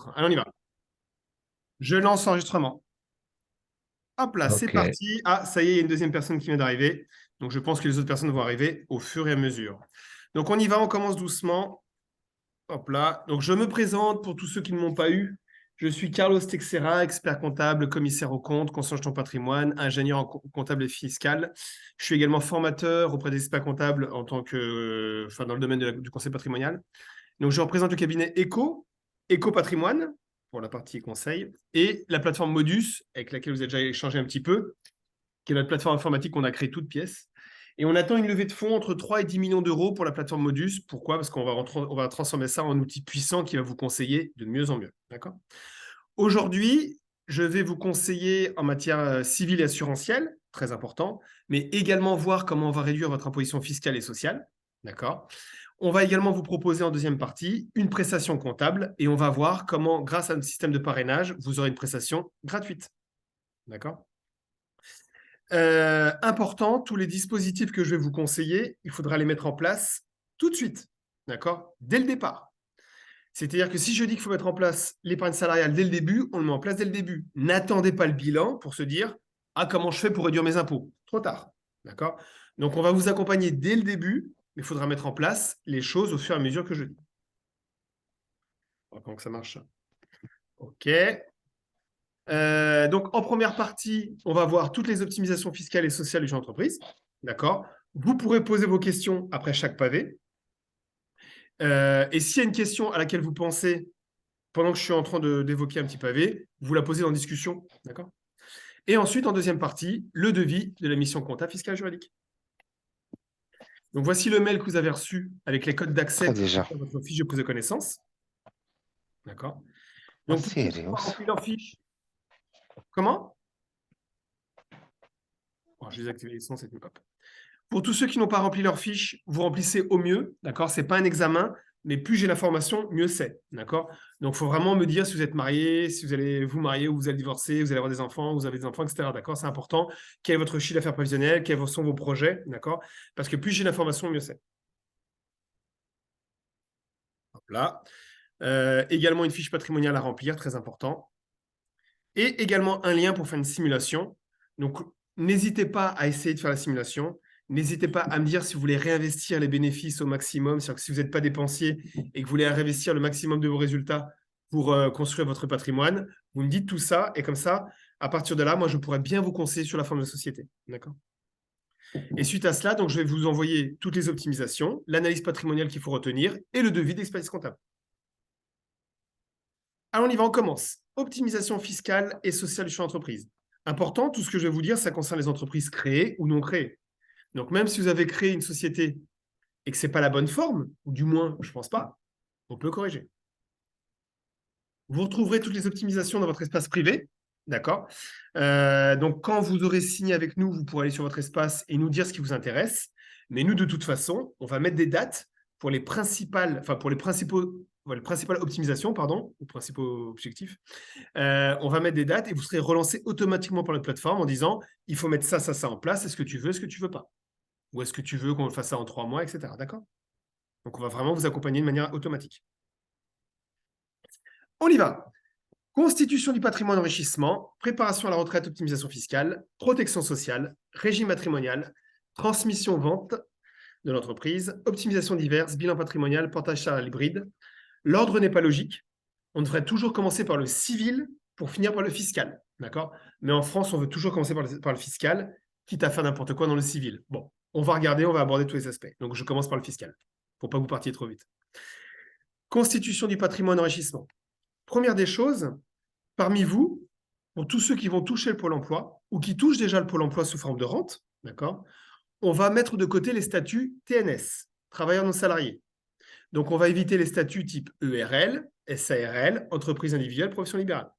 autres. Allez, on y va. Je lance l'enregistrement. Hop là, c'est Ok. parti. Ah, ça y est, il y a une deuxième personne qui vient d'arriver. Donc, je pense que les autres personnes vont arriver au fur et à mesure. Donc, on y va, on commence doucement. Hop là. Donc, je me présente pour tous ceux qui ne m'ont pas eu. Je suis Carlos Texera, expert comptable, commissaire aux comptes, consultant patrimoine, ingénieur en comptable et fiscal. Je suis également formateur auprès des experts comptables en tant que, enfin, dans le domaine du conseil patrimonial. Donc, je représente le cabinet Eco Patrimoine, pour la partie conseil, et la plateforme Modus, avec laquelle vous avez déjà échangé un petit peu, qui est notre plateforme informatique qu'on a créée toute pièce. Et on attend une levée de fonds entre 3 et 10 millions d'euros pour la plateforme Modus. Pourquoi? Parce qu'on va transformer ça en outil puissant qui va vous conseiller de mieux en mieux. D'accord? Aujourd'hui, je vais vous conseiller en matière civile et assurantielle, très important, mais également voir comment on va réduire votre imposition fiscale et sociale. D'accord? On va également vous proposer en deuxième partie une prestation comptable et on va voir comment, grâce à un système de parrainage, vous aurez une prestation gratuite. D'accord? Important, tous les dispositifs que je vais vous conseiller, il faudra les mettre en place tout de suite. D'accord? Dès le départ. C'est-à-dire que si je dis qu'il faut mettre en place l'épargne salariale dès le début, on le met en place dès le début. N'attendez pas le bilan pour se dire ah, comment je fais pour réduire mes impôts? Trop tard. D'accord? Donc, on va vous accompagner dès le début, mais il faudra mettre en place les choses au fur et à mesure que je dis. Comment que ça marche? OK. Donc, en première partie, on va voir toutes les optimisations fiscales et sociales d'une entreprise. D'accord? Vous pourrez poser vos questions après chaque pavé. Et s'il y a une question à laquelle vous pensez pendant que je suis en train d'évoquer un petit pavé, vous la posez en discussion. D'accord? Et ensuite, en deuxième partie, le devis de la mission comptable fiscale juridique. Donc, voici le mail que vous avez reçu avec les codes d'accès Très pour déjà. remplir votre fiche de prise de connaissance. D'accord? Ah, Donc, pour ceux qui n'ont pas Sirius. rempli leur fiche, comment? Bon, je vais désactiver les sons, c'est hop. Pour tous ceux qui n'ont pas rempli leur fiche, vous remplissez au mieux, d'accord? C'est pas un examen, mais plus j'ai l'information, mieux c'est, d'accord? Donc, il faut vraiment me dire si vous êtes marié, si vous allez vous marier ou vous allez divorcer, vous allez avoir des enfants, vous avez des enfants, etc., d'accord? C'est important. Quel est votre chiffre d'affaires prévisionnel? Quels sont vos projets, d'accord? Parce que plus j'ai l'information, mieux c'est. Hop là. Également une fiche patrimoniale à remplir, très important. Et également un lien pour faire une simulation. Donc, n'hésitez pas à essayer de faire la simulation. N'hésitez pas à me dire si vous voulez réinvestir les bénéfices au maximum, c'est-à-dire que si vous n'êtes pas dépensier et que vous voulez réinvestir le maximum de vos résultats pour construire votre patrimoine, vous me dites tout ça et comme ça, à partir de là, moi, je pourrais bien vous conseiller sur la forme de société. D'accord? Et suite à cela, donc, je vais vous envoyer toutes les optimisations, l'analyse patrimoniale qu'il faut retenir et le devis d'expertise comptable. Alors, on y va, on commence. Optimisation fiscale et sociale du champ d'entreprise. Important, tout ce que je vais vous dire, ça concerne les entreprises créées ou non créées. Donc, même si vous avez créé une société et que ce n'est pas la bonne forme, ou du moins, je ne pense pas, on peut corriger. Vous retrouverez toutes les optimisations dans votre espace privé. D'accord? Donc, quand vous aurez signé avec nous, vous pourrez aller sur votre espace et nous dire ce qui vous intéresse. Mais nous, de toute façon, on va mettre des dates pour les principales, enfin pour les principales optimisations, pardon, ou principaux objectifs. On va mettre des dates et vous serez relancé automatiquement par notre plateforme en disant il faut mettre ça, ça, ça en place. Est-ce que tu veux, est-ce que tu veux pas? Ou est-ce que tu veux qu'on fasse ça en 3 mois, etc. D'accord? Donc, on va vraiment vous accompagner de manière automatique. On y va. Constitution du patrimoine enrichissement, préparation à la retraite, optimisation fiscale, protection sociale, régime matrimonial, transmission-vente de l'entreprise, optimisation diverse, bilan patrimonial, portage salarial hybride. L'ordre n'est pas logique. On devrait toujours commencer par le civil pour finir par le fiscal. D'accord? Mais en France, on veut toujours commencer par le fiscal, quitte à faire n'importe quoi dans le civil. Bon, on va regarder, on va aborder tous les aspects. Donc, je commence par le fiscal, pour pas que vous partiez trop vite. Constitution du patrimoine enrichissement. Première des choses, parmi vous, pour tous ceux qui vont toucher le Pôle emploi ou qui touchent déjà le Pôle emploi sous forme de rente, d'accord, on va mettre de côté les statuts TNS, travailleurs non salariés. Donc, on va éviter les statuts type ERL, SARL, entreprise individuelle, profession libérale.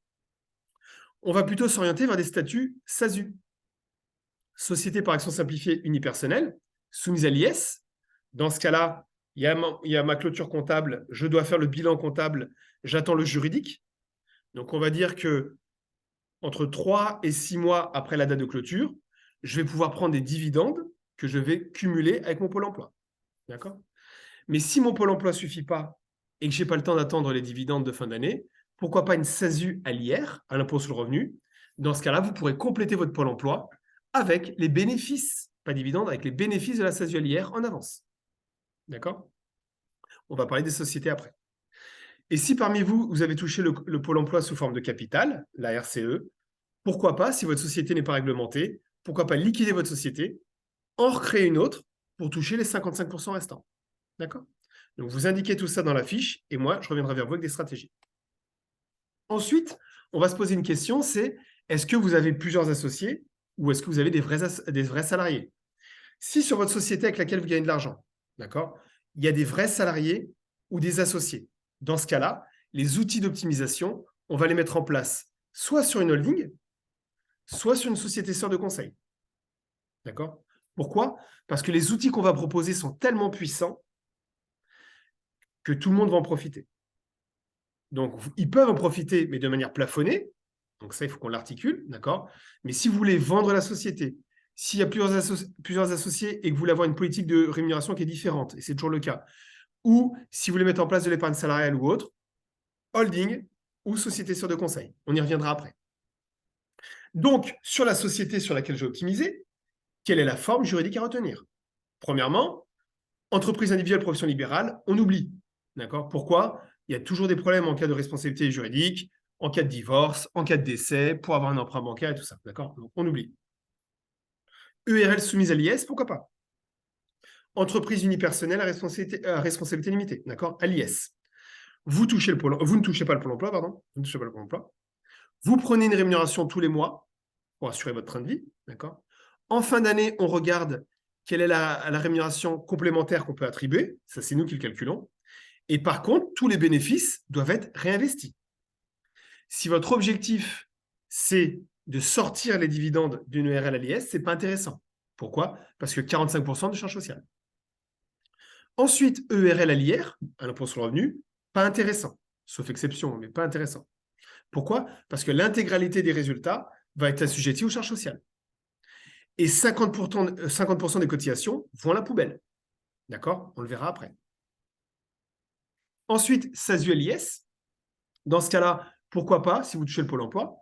On va plutôt s'orienter vers des statuts SASU, société par action simplifiée unipersonnelle, soumise à l'IS. Dans ce cas-là, il y a ma clôture comptable, je dois faire le bilan comptable, j'attends le juridique. Donc, on va dire que entre 3 et 6 mois après la date de clôture, je vais pouvoir prendre des dividendes que je vais cumuler avec mon Pôle emploi. D'accord? Mais si mon Pôle emploi ne suffit pas et que je n'ai pas le temps d'attendre les dividendes de fin d'année, pourquoi pas une SASU à l'IR, à l'impôt sur le revenu. Dans ce cas-là, vous pourrez compléter votre Pôle emploi avec les bénéfices, pas dividendes, avec les bénéfices de la SASU à l'IR en avance. D'accord? On va parler des sociétés après. Et si parmi vous, vous avez touché le Pôle emploi sous forme de capital, la RCE, pourquoi pas, si votre société n'est pas réglementée, pourquoi pas liquider votre société, en recréer une autre pour toucher les 55% restants. D'accord? Donc, vous indiquez tout ça dans la fiche et moi, je reviendrai vers vous avec des stratégies. Ensuite, on va se poser une question, c'est est-ce que vous avez plusieurs associés ou est-ce que vous avez des vrais salariés? Si sur votre société avec laquelle vous gagnez de l'argent, d'accord, il y a des vrais salariés ou des associés, dans ce cas-là, les outils d'optimisation, on va les mettre en place soit sur une holding, soit sur une société sœur de conseil. D'accord? Pourquoi? Parce que les outils qu'on va proposer sont tellement puissants que tout le monde va en profiter. Donc, ils peuvent en profiter, mais de manière plafonnée. Donc ça, il faut qu'on l'articule, d'accord? Mais si vous voulez vendre la société, s'il y a plusieurs associés et que vous voulez avoir une politique de rémunération qui est différente, et c'est toujours le cas, ou si vous voulez mettre en place de l'épargne salariale ou autre, holding ou société sœur de conseil. On y reviendra après. Donc, sur la société sur laquelle j'ai optimisé, quelle est la forme juridique à retenir? Premièrement, entreprise individuelle, profession libérale, on oublie. D'accord? Pourquoi? Il y a toujours des problèmes en cas de responsabilité juridique, en cas de divorce, en cas de décès, pour avoir un emprunt bancaire et tout ça. D'accord? Donc, on oublie. ERL soumise à l'IS, pourquoi pas? Entreprise unipersonnelle à responsabilité limitée, d'accord? À l'IS. Vous ne touchez pas le Pôle emploi, pardon. Vous ne touchez pas le Pôle emploi. Vous prenez une rémunération tous les mois pour assurer votre train de vie, d'accord? En fin d'année, on regarde quelle est la rémunération complémentaire qu'on peut attribuer. Ça, c'est nous qui le calculons. Et par contre, tous les bénéfices doivent être réinvestis. Si votre objectif, c'est de sortir les dividendes d'une ERL à l'IS, ce n'est pas intéressant. Pourquoi? Parce que 45% de charges sociales. Ensuite, ERL à l'IR, à l'impôt sur le revenu, pas intéressant. Sauf exception, mais pas intéressant. Pourquoi? Parce que l'intégralité des résultats va être assujettie aux charges sociales. Et 50% des cotisations vont à la poubelle. D'accord? On le verra après. Ensuite, SASU LIS. Dans ce cas-là, pourquoi pas, si vous touchez le Pôle emploi,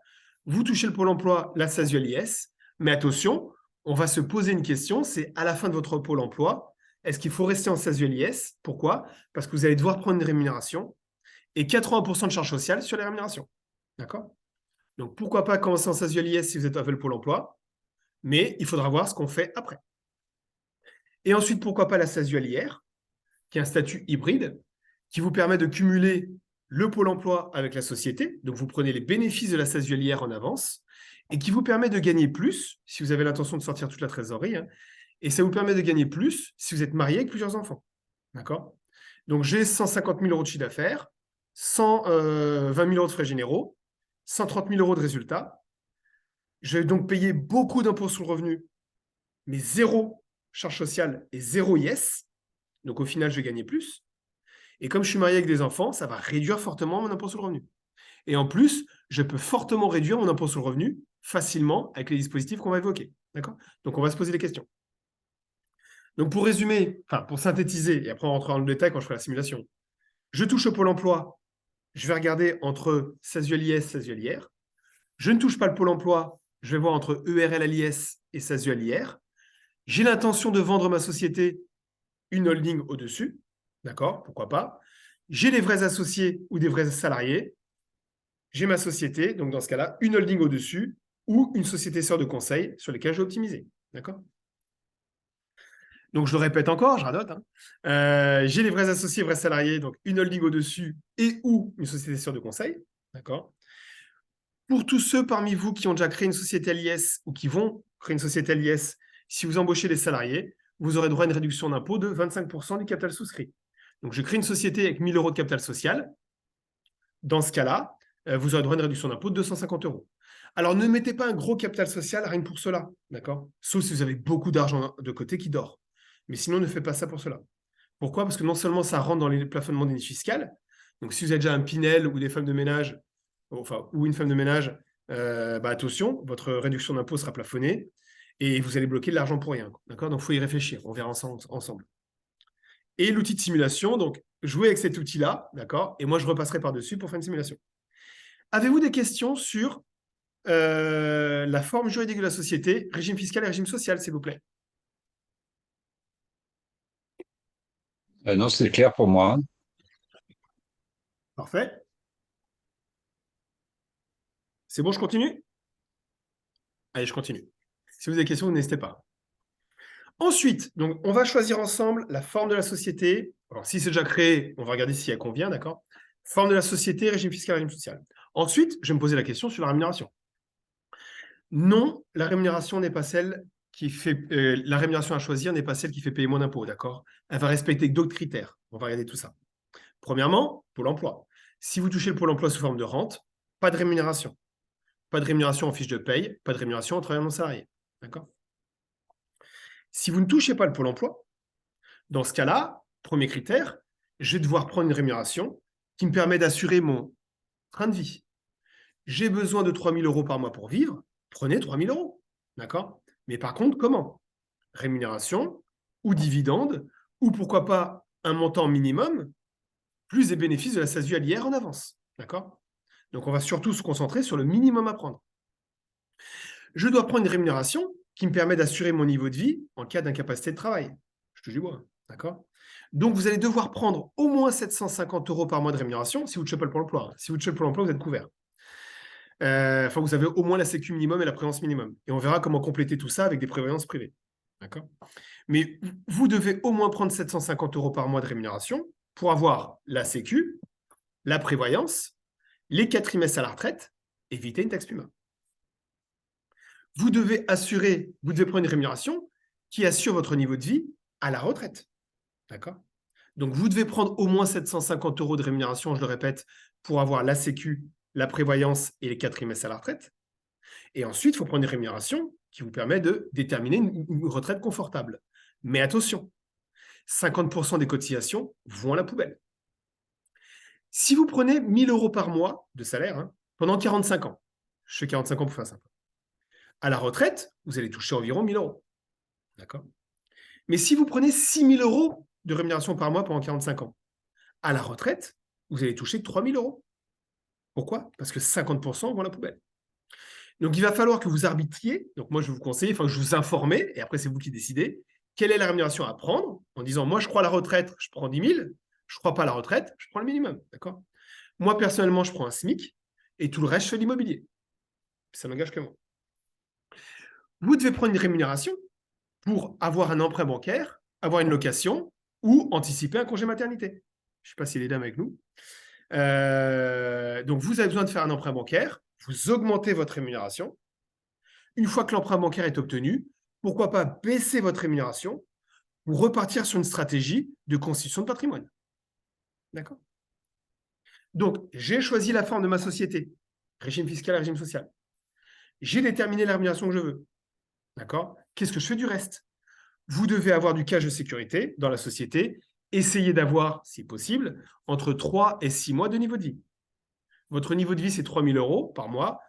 vous touchez le Pôle emploi, la SASU LIS, mais attention, on va se poser une question, c'est à la fin de votre Pôle emploi, est-ce qu'il faut rester en SASU LIS? Pourquoi? Parce que vous allez devoir prendre une rémunération et 80% de charges sociales sur les rémunérations. D'accord? Donc, pourquoi pas commencer en SASU LIS si vous êtes avec le Pôle emploi, mais il faudra voir ce qu'on fait après. Et ensuite, pourquoi pas la SASU LIR, qui est un statut hybride, qui vous permet de cumuler le Pôle emploi avec la société. Donc, vous prenez les bénéfices de la SASU LIR en avance et qui vous permet de gagner plus si vous avez l'intention de sortir toute la trésorerie. Et ça vous permet de gagner plus si vous êtes marié avec plusieurs enfants. D'accord? Donc, j'ai 150 000 euros de chiffre d'affaires, 120 000 euros de frais généraux, 130 000 euros de résultats. Je vais donc payer beaucoup d'impôts sur le revenu, mais zéro charge sociale et zéro IS. Donc, au final, je vais gagner plus. Et comme je suis marié avec des enfants, ça va réduire fortement mon impôt sur le revenu. Et en plus, je peux fortement réduire mon impôt sur le revenu facilement avec les dispositifs qu'on va évoquer. D'accord? Donc, on va se poser des questions. Donc, pour résumer, enfin, pour synthétiser, et après on rentrera dans le détail quand je ferai la simulation, je touche au Pôle emploi, je vais regarder entre SASU LIS, SASU LIR. Je ne touche pas le Pôle emploi, je vais voir entre ERL LIS et SASU LIR. J'ai l'intention de vendre ma société, une holding au-dessus. D'accord? Pourquoi pas? J'ai des vrais associés ou des vrais salariés. J'ai ma société, donc dans ce cas-là, une holding au-dessus ou une société sœur de conseil sur lesquelles j'ai optimisé. D'accord? Donc, je le répète encore, je radote. J'ai les vrais associés, vrais salariés, donc une holding au-dessus et ou une société sœur de conseil. D'accord? Pour tous ceux parmi vous qui ont déjà créé une société LIS ou qui vont créer une société LIS, si vous embauchez des salariés, vous aurez droit à une réduction d'impôt de 25% du capital souscrit. Donc, je crée une société avec 1 000 euros de capital social. Dans ce cas-là, vous aurez droit à une réduction d'impôt de 250 euros. Alors, ne mettez pas un gros capital social rien que pour cela, d'accord? Sauf si vous avez beaucoup d'argent de côté qui dort. Mais sinon, ne faites pas ça pour cela. Pourquoi? Parce que non seulement ça rentre dans les plafonnements des niches fiscales, donc si vous avez déjà un Pinel ou des femmes de ménage, enfin, ou une femme de ménage, attention, votre réduction d'impôt sera plafonnée et vous allez bloquer de l'argent pour rien. D'accord? Donc, il faut y réfléchir. On verra ensemble. Et l'outil de simulation, donc jouez avec cet outil-là, d'accord? Et moi, je repasserai par-dessus pour faire une simulation. Avez-vous des questions sur la forme juridique de la société, régime fiscal et régime social, s'il vous plaît? Non, c'est clair pour moi. Parfait. C'est bon, je continue? Allez, je continue. Si vous avez des questions, n'hésitez pas. Ensuite, donc, on va choisir ensemble la forme de la société. Alors, si c'est déjà créé, on va regarder si elle convient, d'accord? Forme de la société, régime fiscal, régime social. Ensuite, je vais me poser la question sur la rémunération. Non, la rémunération n'est pas celle qui fait. La rémunération à choisir n'est pas celle qui fait payer moins d'impôts, d'accord? Elle va respecter d'autres critères. On va regarder tout ça. Premièrement, Pôle emploi. Si vous touchez le Pôle emploi sous forme de rente, pas de rémunération. Pas de rémunération en fiche de paye, pas de rémunération en travaillant non salarié. D'accord? Si vous ne touchez pas le Pôle emploi, dans ce cas-là, premier critère, je vais devoir prendre une rémunération qui me permet d'assurer mon train de vie. J'ai besoin de 3 000 euros par mois pour vivre, prenez 3 000 euros. D'accord? Mais par contre, comment? Rémunération ou dividende, ou pourquoi pas un montant minimum, plus des bénéfices de la SASU hier en avance. D'accord? Donc, on va surtout se concentrer sur le minimum à prendre. Je dois prendre une rémunération qui me permet d'assurer mon niveau de vie en cas d'incapacité de travail. Je te dis bois. D'accord? Donc, vous allez devoir prendre au moins 750 euros par mois de rémunération si vous ne touchez pas le Pôle emploi. Si vous touchez le Pôle emploi, vous êtes couvert. Enfin, vous avez au moins la sécu minimum et la prévoyance minimum. Et on verra comment compléter tout ça avec des prévoyances privées. D'accord? Mais vous devez au moins prendre 750 euros par mois de rémunération pour avoir la sécu, la prévoyance, les 4 trimestres à la retraite, éviter une taxe PUMA. Vous devez prendre une rémunération qui assure votre niveau de vie à la retraite. D'accord? Donc, vous devez prendre au moins 750 euros de rémunération, je le répète, pour avoir la sécu, la prévoyance et les 4 trimestres à la retraite. Et ensuite, il faut prendre une rémunération qui vous permet de déterminer une retraite confortable. Mais attention, 50% des cotisations vont à la poubelle. Si vous prenez 1 000 euros par mois de salaire pendant 45 ans, je fais 45 ans pour faire simple, à la retraite, vous allez toucher environ 1 000 euros. D'accord? Mais si vous prenez 6 000 euros de rémunération par mois pendant 45 ans, à la retraite, vous allez toucher 3 000 euros. Pourquoi? Parce que 50% vont à la poubelle. Donc, il va falloir que vous arbitriez. Donc, moi, je vous conseille, enfin, je vous informe, et après, c'est vous qui décidez, quelle est la rémunération à prendre en disant, moi, je crois à la retraite, je prends 10 000, je ne crois pas à la retraite, je prends le minimum. D'accord? Moi, personnellement, je prends un SMIC, et tout le reste, je fais l'immobilier. Ça n'engage que moi. Vous devez prendre une rémunération pour avoir un emprunt bancaire, avoir une location ou anticiper un congé maternité. Je ne sais pas si les dames avec nous. Donc, vous avez besoin de faire un emprunt bancaire, vous augmentez votre rémunération. Une fois que l'emprunt bancaire est obtenu, pourquoi pas baisser votre rémunération pour repartir sur une stratégie de constitution de patrimoine. D'accord? Donc, j'ai choisi la forme de ma société, régime fiscal et régime social. J'ai déterminé la rémunération que je veux. D'accord? Qu'est-ce que je fais du reste? Vous devez avoir du cash de sécurité dans la société. Essayez d'avoir, si possible, entre 3 et 6 mois de niveau de vie. Votre niveau de vie, c'est 3 000 euros par mois.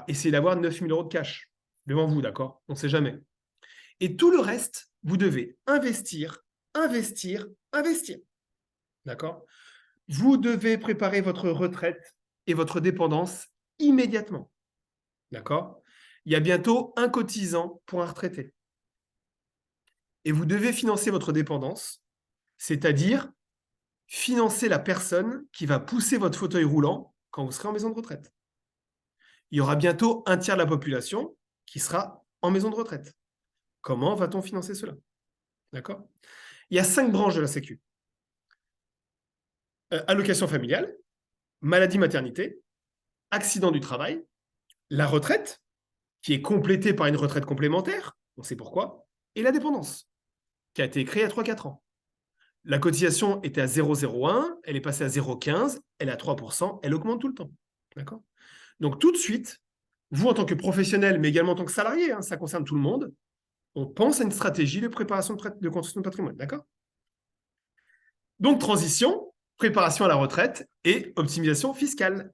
Essayez d'avoir 9 000 euros de cash devant vous, d'accord? On ne sait jamais. Et tout le reste, vous devez investir, investir, investir. D'accord? Vous devez préparer votre retraite et votre dépendance immédiatement. D'accord? Il y a bientôt un cotisant pour un retraité. Et vous devez financer votre dépendance, c'est-à-dire financer la personne qui va pousser votre fauteuil roulant quand vous serez en maison de retraite. Il y aura bientôt un tiers de la population qui sera en maison de retraite. Comment va-t-on financer cela? D'accord? Il y a 5 branches de la Sécu. Allocation familiale, maladie maternité, accident du travail, la retraite, qui est complétée par une retraite complémentaire, on sait pourquoi, et la dépendance, qui a été créée à 3-4 ans. La cotisation était à 0,01, elle est passée à 0,15, elle est à 3%, elle augmente tout le temps. D'accord? Donc tout de suite, vous en tant que professionnel, mais également en tant que salarié, ça concerne tout le monde, on pense à une stratégie de préparation de construction de patrimoine. D'accord? Donc transition, préparation à la retraite et optimisation fiscale.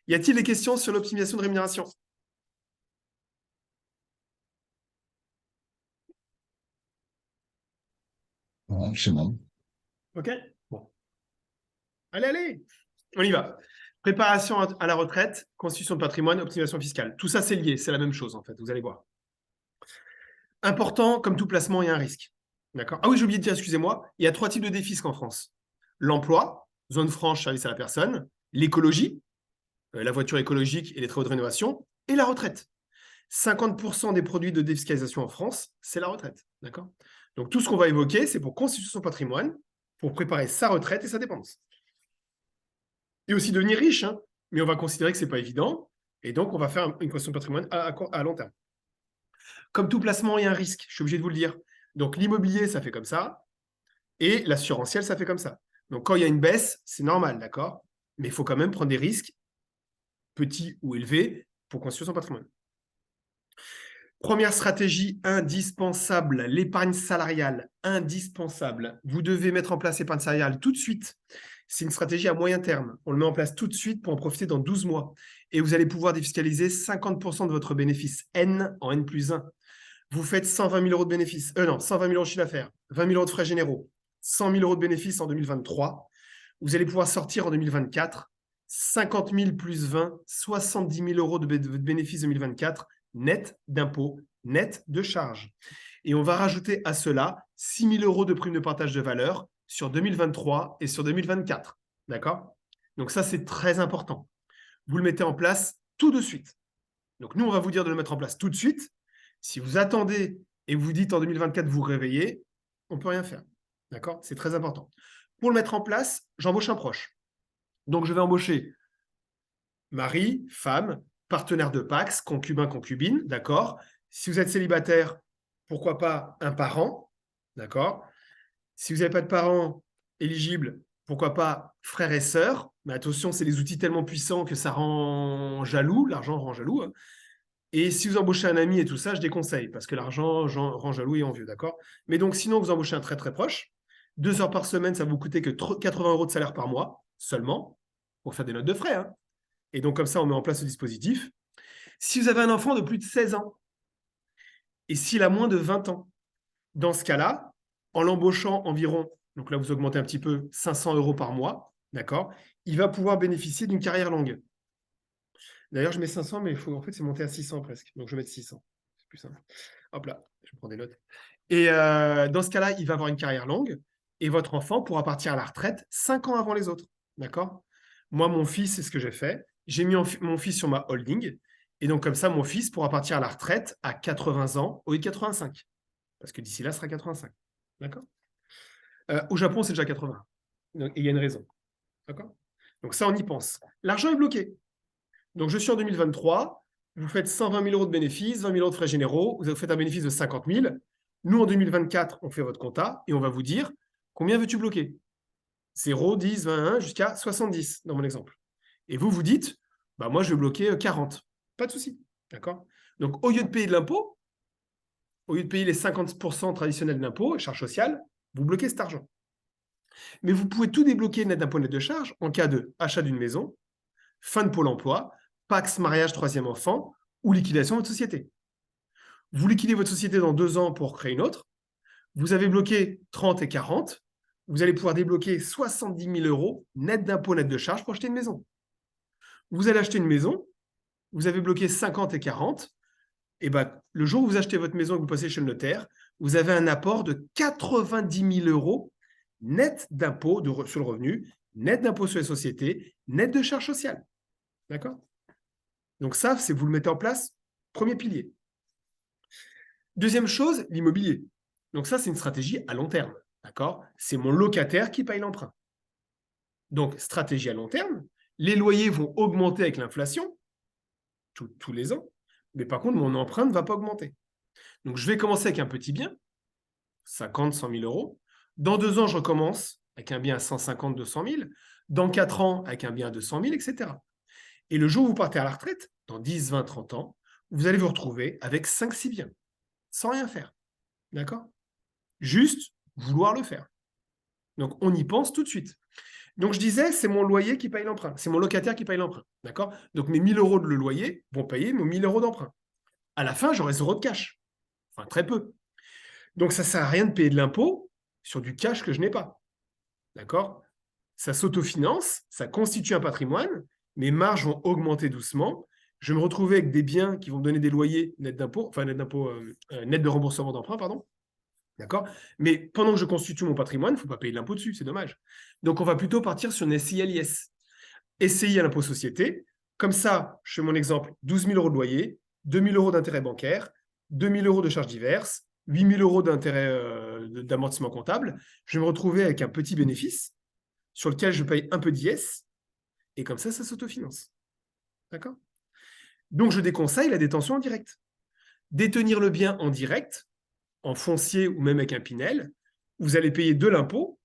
Y a-t-il des questions sur l'optimisation de rémunération? Ouais, c'est bon. OK? Bon. Allez, allez, on y va. Préparation à la retraite, constitution de patrimoine, optimisation fiscale. Tout ça, c'est lié, c'est la même chose, en fait, vous allez voir. Important, comme tout placement, il y a un risque. D'accord. Ah oui, j'ai oublié de dire, excusez-moi, il y a 3 types de défisques en France. L'emploi, zone franche, service à la personne, l'écologie, la voiture écologique et les travaux de rénovation, et la retraite. 50% des produits de défiscalisation en France, c'est la retraite. D'accord. Donc tout ce qu'on va évoquer, c'est pour constituer son patrimoine, pour préparer sa retraite et sa dépense. Et aussi devenir riche, hein, mais on va considérer que ce n'est pas évident, et donc on va faire une constitution de patrimoine à long terme. Comme tout placement, il y a un risque, je suis obligé de vous le dire. Donc l'immobilier, ça fait comme ça, et l'assurantiel, ça fait comme ça. Donc quand il y a une baisse, c'est normal, d'accord. Mais il faut quand même prendre des risques, petits ou élevés, pour construire son patrimoine. Première stratégie indispensable, l'épargne salariale, indispensable. Vous devez mettre en place l'épargne salariale tout de suite. C'est une stratégie à moyen terme. On le met en place tout de suite pour en profiter dans 12 mois. Et vous allez pouvoir défiscaliser 50% de votre bénéfice N en N plus 1. Vous faites 120 000 euros de bénéfice, 120 000 euros de chiffre d'affaires, 20 000 euros de frais généraux, 100 000 euros de bénéfice en 2023. Vous allez pouvoir sortir en 2024 50 000 plus 20, 70 000 euros de bénéfice 2024, net d'impôts, net de charges. Et on va rajouter à cela 6 000 euros de prime de partage de valeur sur 2023 et sur 2024. D'accord? Donc ça, c'est très important. Vous le mettez en place tout de suite. Donc nous, on va vous dire de le mettre en place tout de suite. Si vous attendez et vous dites en 2024, vous réveillez, on ne peut rien faire. D'accord? C'est très important. Pour le mettre en place, j'embauche un proche. Donc, je vais embaucher mari, femme, partenaire de Pacs, concubin, concubine, d'accord? Si vous êtes célibataire, pourquoi pas un parent, d'accord? Si vous n'avez pas de parents éligibles, pourquoi pas frères et sœurs? Mais attention, c'est des outils tellement puissants que ça rend jaloux, l'argent rend jaloux. Hein. Et si vous embauchez un ami et tout ça, je déconseille, parce que l'argent rend jaloux et envieux, d'accord? Mais donc, sinon, vous embauchez un très très proche. 2 heures par semaine, ça va vous coûter que 80 euros de salaire par mois, seulement, pour faire des notes de frais. Hein. Et donc, comme ça, on met en place ce dispositif. Si vous avez un enfant de plus de 16 ans, et s'il a moins de 20 ans, dans ce cas-là, en l'embauchant environ, donc là, vous augmentez un petit peu, 500 euros par mois, d'accord? Il va pouvoir bénéficier d'une carrière longue. D'ailleurs, je mets 500, mais en fait, c'est monté à 600 presque. Donc, je vais mettre 600. C'est plus simple. Hop là, je prends des notes. Et dans ce cas-là, il va avoir une carrière longue et votre enfant pourra partir à la retraite 5 ans avant les autres. D'accord? Moi, mon fils, c'est ce que j'ai fait. J'ai mis mon fils sur ma holding. Et donc, comme ça, mon fils pourra partir à la retraite à 80 ans au lieu de 85. Parce que d'ici là, ce sera 85. D'accord? Au Japon, c'est déjà 80. Donc, et il y a une raison. D'accord? Donc, ça, on y pense. L'argent est bloqué. Donc, je suis en 2023, vous faites 120 000 euros de bénéfices, 20 000 euros de frais généraux, vous faites un bénéfice de 50 000. Nous, en 2024, on fait votre compta et on va vous dire combien veux-tu bloquer 0, 10, 21 jusqu'à 70 dans mon exemple. Et vous, vous dites, bah, moi, je vais bloquer 40. Pas de souci. D'accord? Donc, au lieu de payer de l'impôt, au lieu de payer les 50% traditionnels d'impôt et charges sociales, vous bloquez cet argent. Mais vous pouvez tout débloquer net d'impôt net de charge en cas de achat d'une maison, fin de Pôle emploi, Pax, mariage, troisième enfant ou liquidation de votre société. Vous liquidez votre société dans 2 ans pour créer une autre. Vous avez bloqué 30 et 40. Vous allez pouvoir débloquer 70 000 euros net d'impôt, net de charges pour acheter une maison. Vous allez acheter une maison. Vous avez bloqué 50 et 40. Et ben, le jour où vous achetez votre maison et que vous passez chez le notaire, vous avez un apport de 90 000 euros net d'impôt sur le revenu, net d'impôt sur les sociétés, net de charges sociales. D'accord? Donc ça, c'est vous le mettez en place, premier pilier. Deuxième chose, l'immobilier. Donc ça, c'est une stratégie à long terme. D'accord? C'est mon locataire qui paye l'emprunt. Donc, stratégie à long terme, les loyers vont augmenter avec l'inflation tous les ans, mais par contre, mon emprunt ne va pas augmenter. Donc, je vais commencer avec un petit bien, 50, 100 000 euros. Dans 2 ans, je recommence avec un bien à 150, 200 000. Dans 4 ans, avec un bien à 200 000, etc. Et le jour où vous partez à la retraite, dans 10, 20, 30 ans, vous allez vous retrouver avec 5, 6 biens, sans rien faire. D'accord? Juste vouloir le faire. Donc, on y pense tout de suite. Donc, je disais, c'est mon loyer qui paye l'emprunt. C'est mon locataire qui paye l'emprunt. D'accord? Donc, mes 1 000 euros de loyer vont payer mes 1 000 euros d'emprunt. À la fin, j'aurai 0 de cash. Enfin, très peu. Donc, ça ne sert à rien de payer de l'impôt sur du cash que je n'ai pas. D'accord? Ça s'autofinance, ça constitue un patrimoine, mes marges vont augmenter doucement. Je vais me retrouver avec des biens qui vont me donner des loyers net d'impôt, enfin net de remboursement d'emprunt, pardon. D'accord? Mais pendant que je constitue mon patrimoine, il ne faut pas payer de l'impôt dessus, c'est dommage. Donc, on va plutôt partir sur une SCI-LIS. SCI à l'impôt société. Comme ça, je fais mon exemple, 12 000 euros de loyer, 2 000 euros d'intérêt bancaire, 2 000 euros de charges diverses, 8 000 euros d'intérêt d'amortissement comptable. Je vais me retrouver avec un petit bénéfice sur lequel je paye un peu d'IS, et comme ça s'autofinance. D'accord? Donc, je déconseille la détention en direct. Détenir le bien en direct, en foncier ou même avec un Pinel, vous allez payer de l'impôt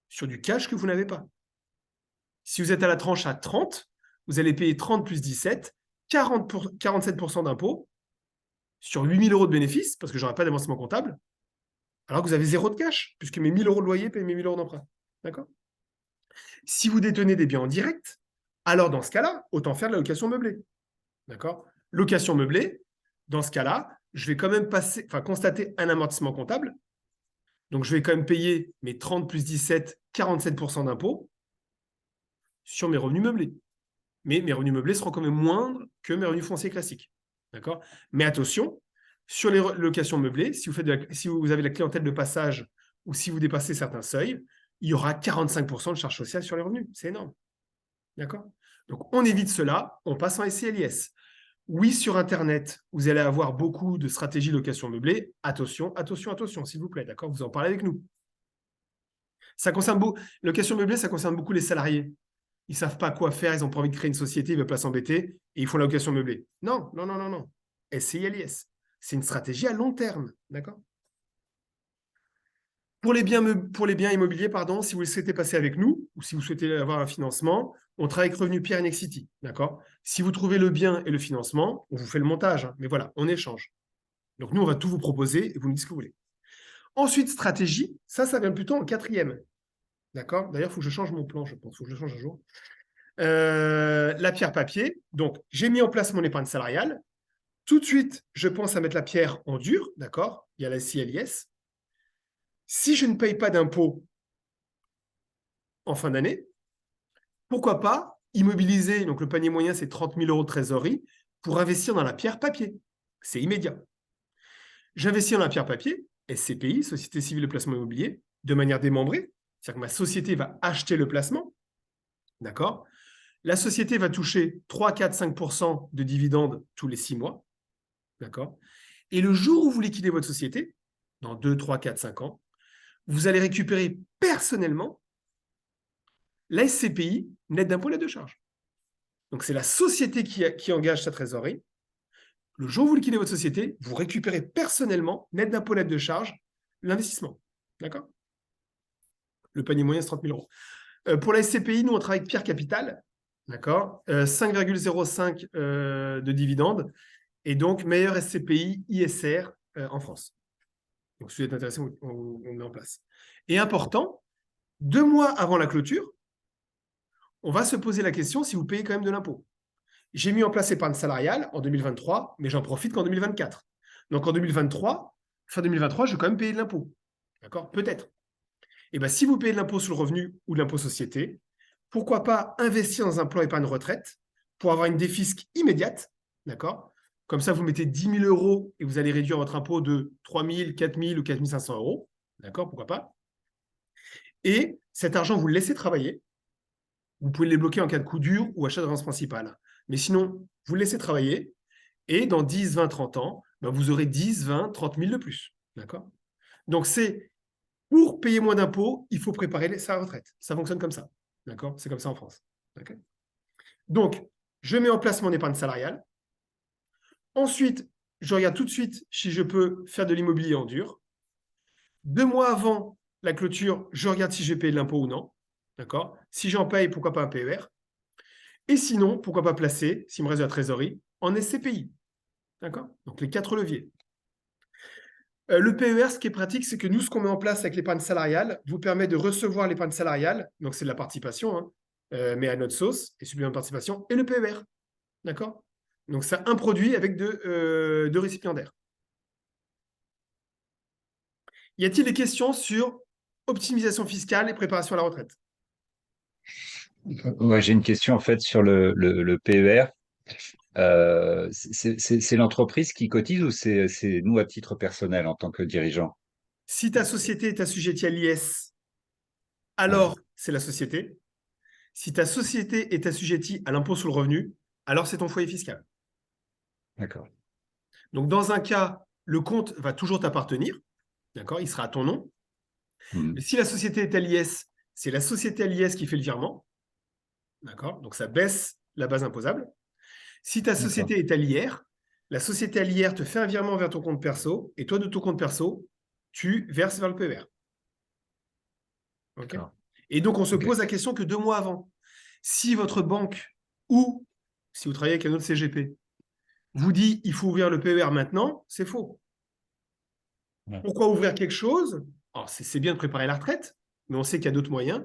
sur du cash que vous n'avez pas. Si vous êtes à la tranche à 30, vous allez payer 30 plus 17, 47% d'impôt sur 8 000 euros de bénéfices, parce que je n'aurai pas d'avancement comptable, alors que vous avez zéro de cash, puisque mes 1 000 euros de loyer payent mes 1 000 euros d'emprunt. D'accord? Si vous détenez des biens en direct, alors dans ce cas-là, autant faire de la location meublée. D'accord? Location meublée, dans ce cas-là, je vais quand même constater un amortissement comptable. Donc, je vais quand même payer mes 30 plus 17, 47% d'impôt sur mes revenus meublés. Mais mes revenus meublés seront quand même moindres que mes revenus fonciers classiques. D'accord? Mais attention, sur les locations meublées, si vous avez la clientèle de passage ou si vous dépassez certains seuils, il y aura 45% de charges sociales sur les revenus. C'est énorme. D'accord? Donc, on évite cela, on passe en SCLIS. Oui, sur Internet, vous allez avoir beaucoup de stratégies de location meublée. Attention, attention, attention, s'il vous plaît. D'accord? Vous en parlez avec nous. Ça concerne location meublée, ça concerne beaucoup les salariés. Ils ne savent pas quoi faire, ils n'ont pas envie de créer une société, ils ne veulent pas s'embêter, et ils font la location meublée. Non, non, non, non, non. SCI-LIS. C'est une stratégie à long terme. D'accord? Pour les biens immobiliers, pardon, si vous souhaitez passer avec nous, ou si vous souhaitez avoir un financement, on travaille avec Revenu Pierre et Nexity. D'accord? Si vous trouvez le bien et le financement, on vous fait le montage. Hein, mais voilà, on échange. Donc nous, on va tout vous proposer et vous me dites ce que vous voulez. Ensuite, stratégie, ça vient plutôt en quatrième. D'accord? D'ailleurs, il faut que je change mon plan, je pense. Il faut que je le change un jour. La pierre papier. Donc, j'ai mis en place mon épargne salariale. Tout de suite, je pense à mettre la pierre en dur. D'accord? Il y a la CLIS. Si je ne paye pas d'impôt en fin d'année, pourquoi pas immobiliser, donc le panier moyen, c'est 30 000 euros de trésorerie, pour investir dans la pierre papier. C'est immédiat. J'investis dans la pierre papier, SCPI, Société Civile de Placement Immobilier, de manière démembrée. C'est-à-dire que ma société va acheter le placement. D'accord? La société va toucher 3, 4, 5% de dividendes tous les 6 mois. D'accord? Et le jour où vous liquidez votre société, dans 2, 3, 4, 5 ans, vous allez récupérer personnellement la SCPI, net d'impôt, net de charge. Donc, c'est la société qui engage sa trésorerie. Le jour où vous liquidez votre société, vous récupérez personnellement, net d'impôt, net de charge, l'investissement. D'accord? Le panier moyen, c'est 30 000 euros. Pour la SCPI, nous, on travaille avec Pierre Capital. D'accord? 5,05 de dividendes. Et donc, meilleur SCPI ISR en France. Donc, si vous êtes intéressé, on met en place. Et important, 2 mois avant la clôture, on va se poser la question si vous payez quand même de l'impôt. J'ai mis en place épargne salariale en 2023, mais j'en profite qu'en 2024. Donc, en 2023, fin 2023, je vais quand même payer de l'impôt. D'accord? Peut-être. Et bien, si vous payez de l'impôt sur le revenu ou de l'impôt société, pourquoi pas investir dans un plan épargne retraite pour avoir une défisque immédiate, d'accord? Comme ça, vous mettez 10 000 euros et vous allez réduire votre impôt de 3 000, 4 000 ou 4 500 euros, d'accord? Pourquoi pas? Et cet argent, vous le laissez travailler. Vous pouvez le débloquer en cas de coup dur ou achat de résidence principale. Mais sinon, vous le laissez travailler et dans 10, 20, 30 ans, ben vous aurez 10, 20, 30 000 de plus, d'accord? Donc, c'est pour payer moins d'impôts, il faut préparer sa retraite. Ça fonctionne comme ça. D'accord? C'est comme ça en France. Okay? Donc, je mets en place mon épargne salariale. Ensuite, je regarde tout de suite si je peux faire de l'immobilier en dur. 2 mois avant la clôture, je regarde si j'ai payé de l'impôt ou non. D'accord? Si j'en paye, pourquoi pas un PER? Et sinon, pourquoi pas placer, s'il me reste de la trésorerie, en SCPI. D'accord? Donc, les 4 leviers. Le PER, ce qui est pratique, c'est que nous, ce qu'on met en place avec l'épargne salariale, vous permet de recevoir l'épargne salariale, donc c'est de la participation, hein, mais à notre sauce, et supplément de participation, et le PER. D'accord? Donc, c'est un produit avec deux récipiendaires. Y a-t-il des questions sur optimisation fiscale et préparation à la retraite? Ouais, j'ai une question en fait sur le PER. C'est l'entreprise qui cotise ou c'est nous à titre personnel en tant que dirigeant? Si ta société est assujettie à l'IS, Ouais, alors c'est la société. Si ta société est assujettie à l'impôt sur le revenu, alors c'est ton foyer fiscal. d'accord. Donc, dans un cas, le compte va toujours t'appartenir, d'accord? Il sera à ton nom. Mais Mhm. si la société est à l'IS, c'est la société à l'IS qui fait le virement, d'accord? Donc, ça baisse la base imposable. Si ta D'accord, société est à l'IR, la société à l'IR te fait un virement vers ton compte perso, et toi, de ton compte perso, tu verses vers le PER. OK? d'accord. Et donc, on se Ok. pose la question que 2 mois avant. Si votre banque ou si vous travaillez avec un autre CGP vous dit il faut ouvrir le PER maintenant, c'est faux. Ouais. Pourquoi ouvrir quelque chose? Alors, c'est bien de préparer la retraite, mais on sait qu'il y a d'autres moyens.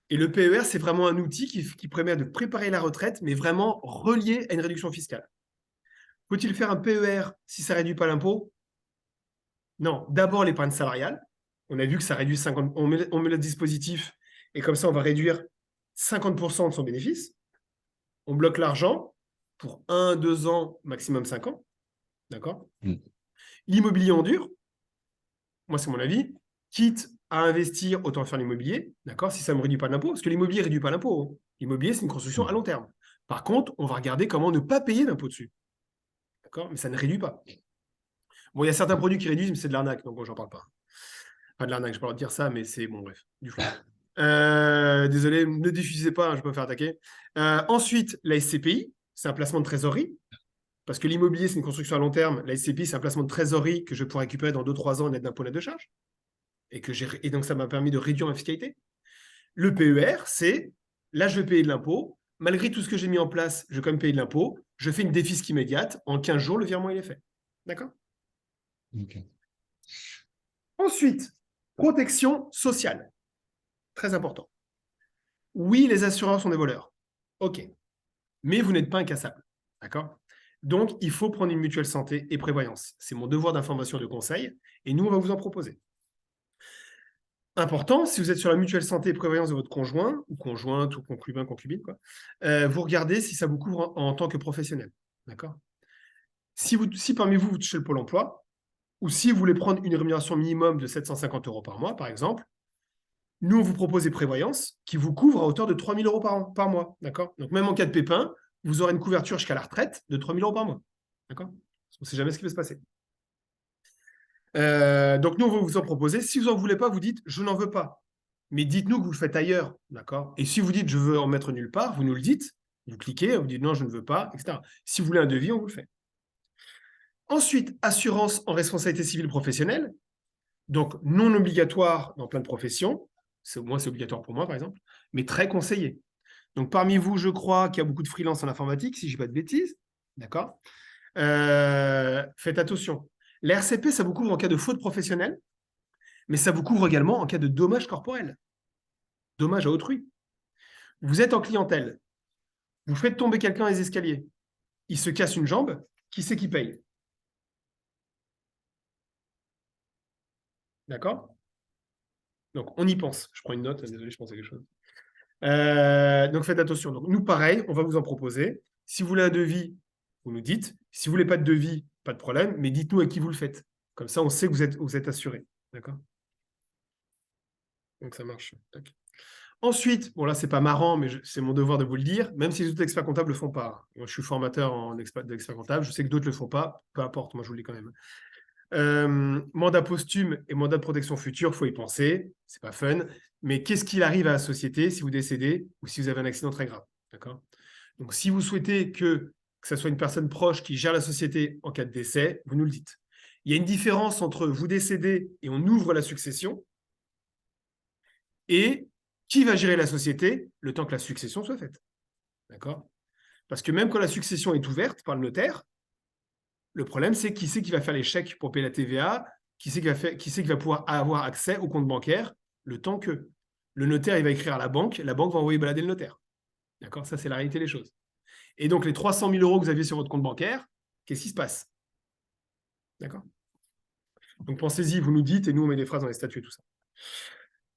Et le PER, c'est vraiment un outil qui permet de préparer la retraite, mais vraiment relié à une réduction fiscale. Faut-il faire un PER si ça ne réduit pas l'impôt? Non. D'abord, l'épargne salariale. On a vu que ça réduit 50. On met le dispositif et comme ça, on va réduire 50% de son bénéfice. On bloque l'argent pour 1, 2 ans, maximum 5 ans. D'accord? Mhm. L'immobilier en dur, moi, c'est mon avis. Quitte à investir, autant faire l'immobilier, d'accord, si ça ne me réduit pas d'impôt, parce que l'immobilier ne réduit pas l'impôt, hein. L'immobilier, c'est une construction à long terme. Par contre, on va regarder comment ne pas payer d'impôt dessus, d'accord, mais ça ne réduit pas. Bon, il y a certains produits qui réduisent, mais c'est de l'arnaque, donc bon, j'en parle pas. Pas de l'arnaque, je peux pas dire ça, mais c'est bon, bref, du flou. Désolé, ne diffusez pas, hein, je peux me faire attaquer. Ensuite, la SCPI, c'est un placement de trésorerie, parce que l'immobilier, c'est une construction à long terme. La SCPI, c'est un placement de trésorerie que je pourrais récupérer dans 2, 3 ans net d'impôt, net de charge. Et donc, ça m'a permis de réduire ma fiscalité. Le PER, c'est là, je vais payer de l'impôt. Malgré tout ce que j'ai mis en place, je vais quand même payer de l'impôt. Je fais une défisque immédiate. En 15 jours, le virement, il est fait. D'accord? Ok. Ensuite, protection sociale. Très important. Oui, les assureurs sont des voleurs. OK. Mais vous n'êtes pas incassable. D'accord? Donc, il faut prendre une mutuelle santé et prévoyance. C'est mon devoir d'information et de conseil. Et nous, on va vous en proposer. Important, si vous êtes sur la mutuelle santé et prévoyance de votre conjoint, ou conjointe, ou concubin, concubine, quoi, vous regardez si ça vous couvre en tant que professionnel. D'accord? Si parmi vous, vous touchez le pôle emploi, ou si vous voulez prendre une rémunération minimum de 750 euros par mois, par exemple, nous, on vous propose des prévoyances qui vous couvrent à hauteur de 3 000 euros par mois. D'accord? Donc, même en cas de pépin, vous aurez une couverture jusqu'à la retraite de 3 000 euros par mois. D'accord? On ne sait jamais ce qui peut se passer. Donc, nous, on va vous en proposer. Si vous n'en voulez pas, vous dites je n'en veux pas. Mais dites-nous que vous le faites ailleurs. D'accord? Et si vous dites je veux en mettre nulle part, vous nous le dites. Vous cliquez, vous dites non, je ne veux pas, etc. Si vous voulez un devis, on vous le fait. Ensuite, assurance en responsabilité civile professionnelle. Donc, non obligatoire dans plein de professions. Moi, c'est obligatoire pour moi, par exemple, mais très conseillé. Donc, parmi vous, je crois qu'il y a beaucoup de freelance en informatique, si je ne dis pas de bêtises. D'accord? Faites attention. La RCP, ça vous couvre en cas de faute professionnelle, mais ça vous couvre également en cas de dommage corporel, dommage à autrui. Vous êtes en clientèle, vous faites tomber quelqu'un dans les escaliers, il se casse une jambe, qui c'est qui paye? D'accord? Donc, on y pense. Je prends une note, désolé, je pensais à quelque chose. Donc, faites attention. Donc, nous, pareil, on va vous en proposer. Si vous voulez un devis, vous nous dites. Si vous voulez pas de devis, pas de problème, mais dites-nous à qui vous le faites. Comme ça, on sait que vous êtes assuré. D'accord? Donc, ça marche. Tac. Ensuite, bon là, c'est pas marrant, mais c'est mon devoir de vous le dire, même si les autres experts comptables ne le font pas. Moi, je suis formateur d'experts comptables, je sais que d'autres ne le font pas, peu importe, moi je vous le dis quand même. Mandat posthume et mandat de protection future, il faut y penser, c'est pas fun, mais qu'est-ce qu'il arrive à la société si vous décédez ou si vous avez un accident très grave, d'accord? Donc, si vous souhaitez que ce soit une personne proche qui gère la société en cas de décès, vous nous le dites. Il y a une différence entre vous décédez et on ouvre la succession et qui va gérer la société le temps que la succession soit faite, d'accord? Parce que même quand la succession est ouverte par le notaire, le problème, c'est qui c'est qui va faire les chèques pour payer la TVA, qui va pouvoir avoir accès au compte bancaire le temps que le notaire il va écrire à la banque va envoyer balader le notaire. D'accord? Ça, c'est la réalité des choses. Et donc, les 300 000 euros que vous aviez sur votre compte bancaire, qu'est-ce qui se passe? D'accord? Donc, pensez-y, vous nous dites, et nous, on met des phrases dans les statuts, tout ça.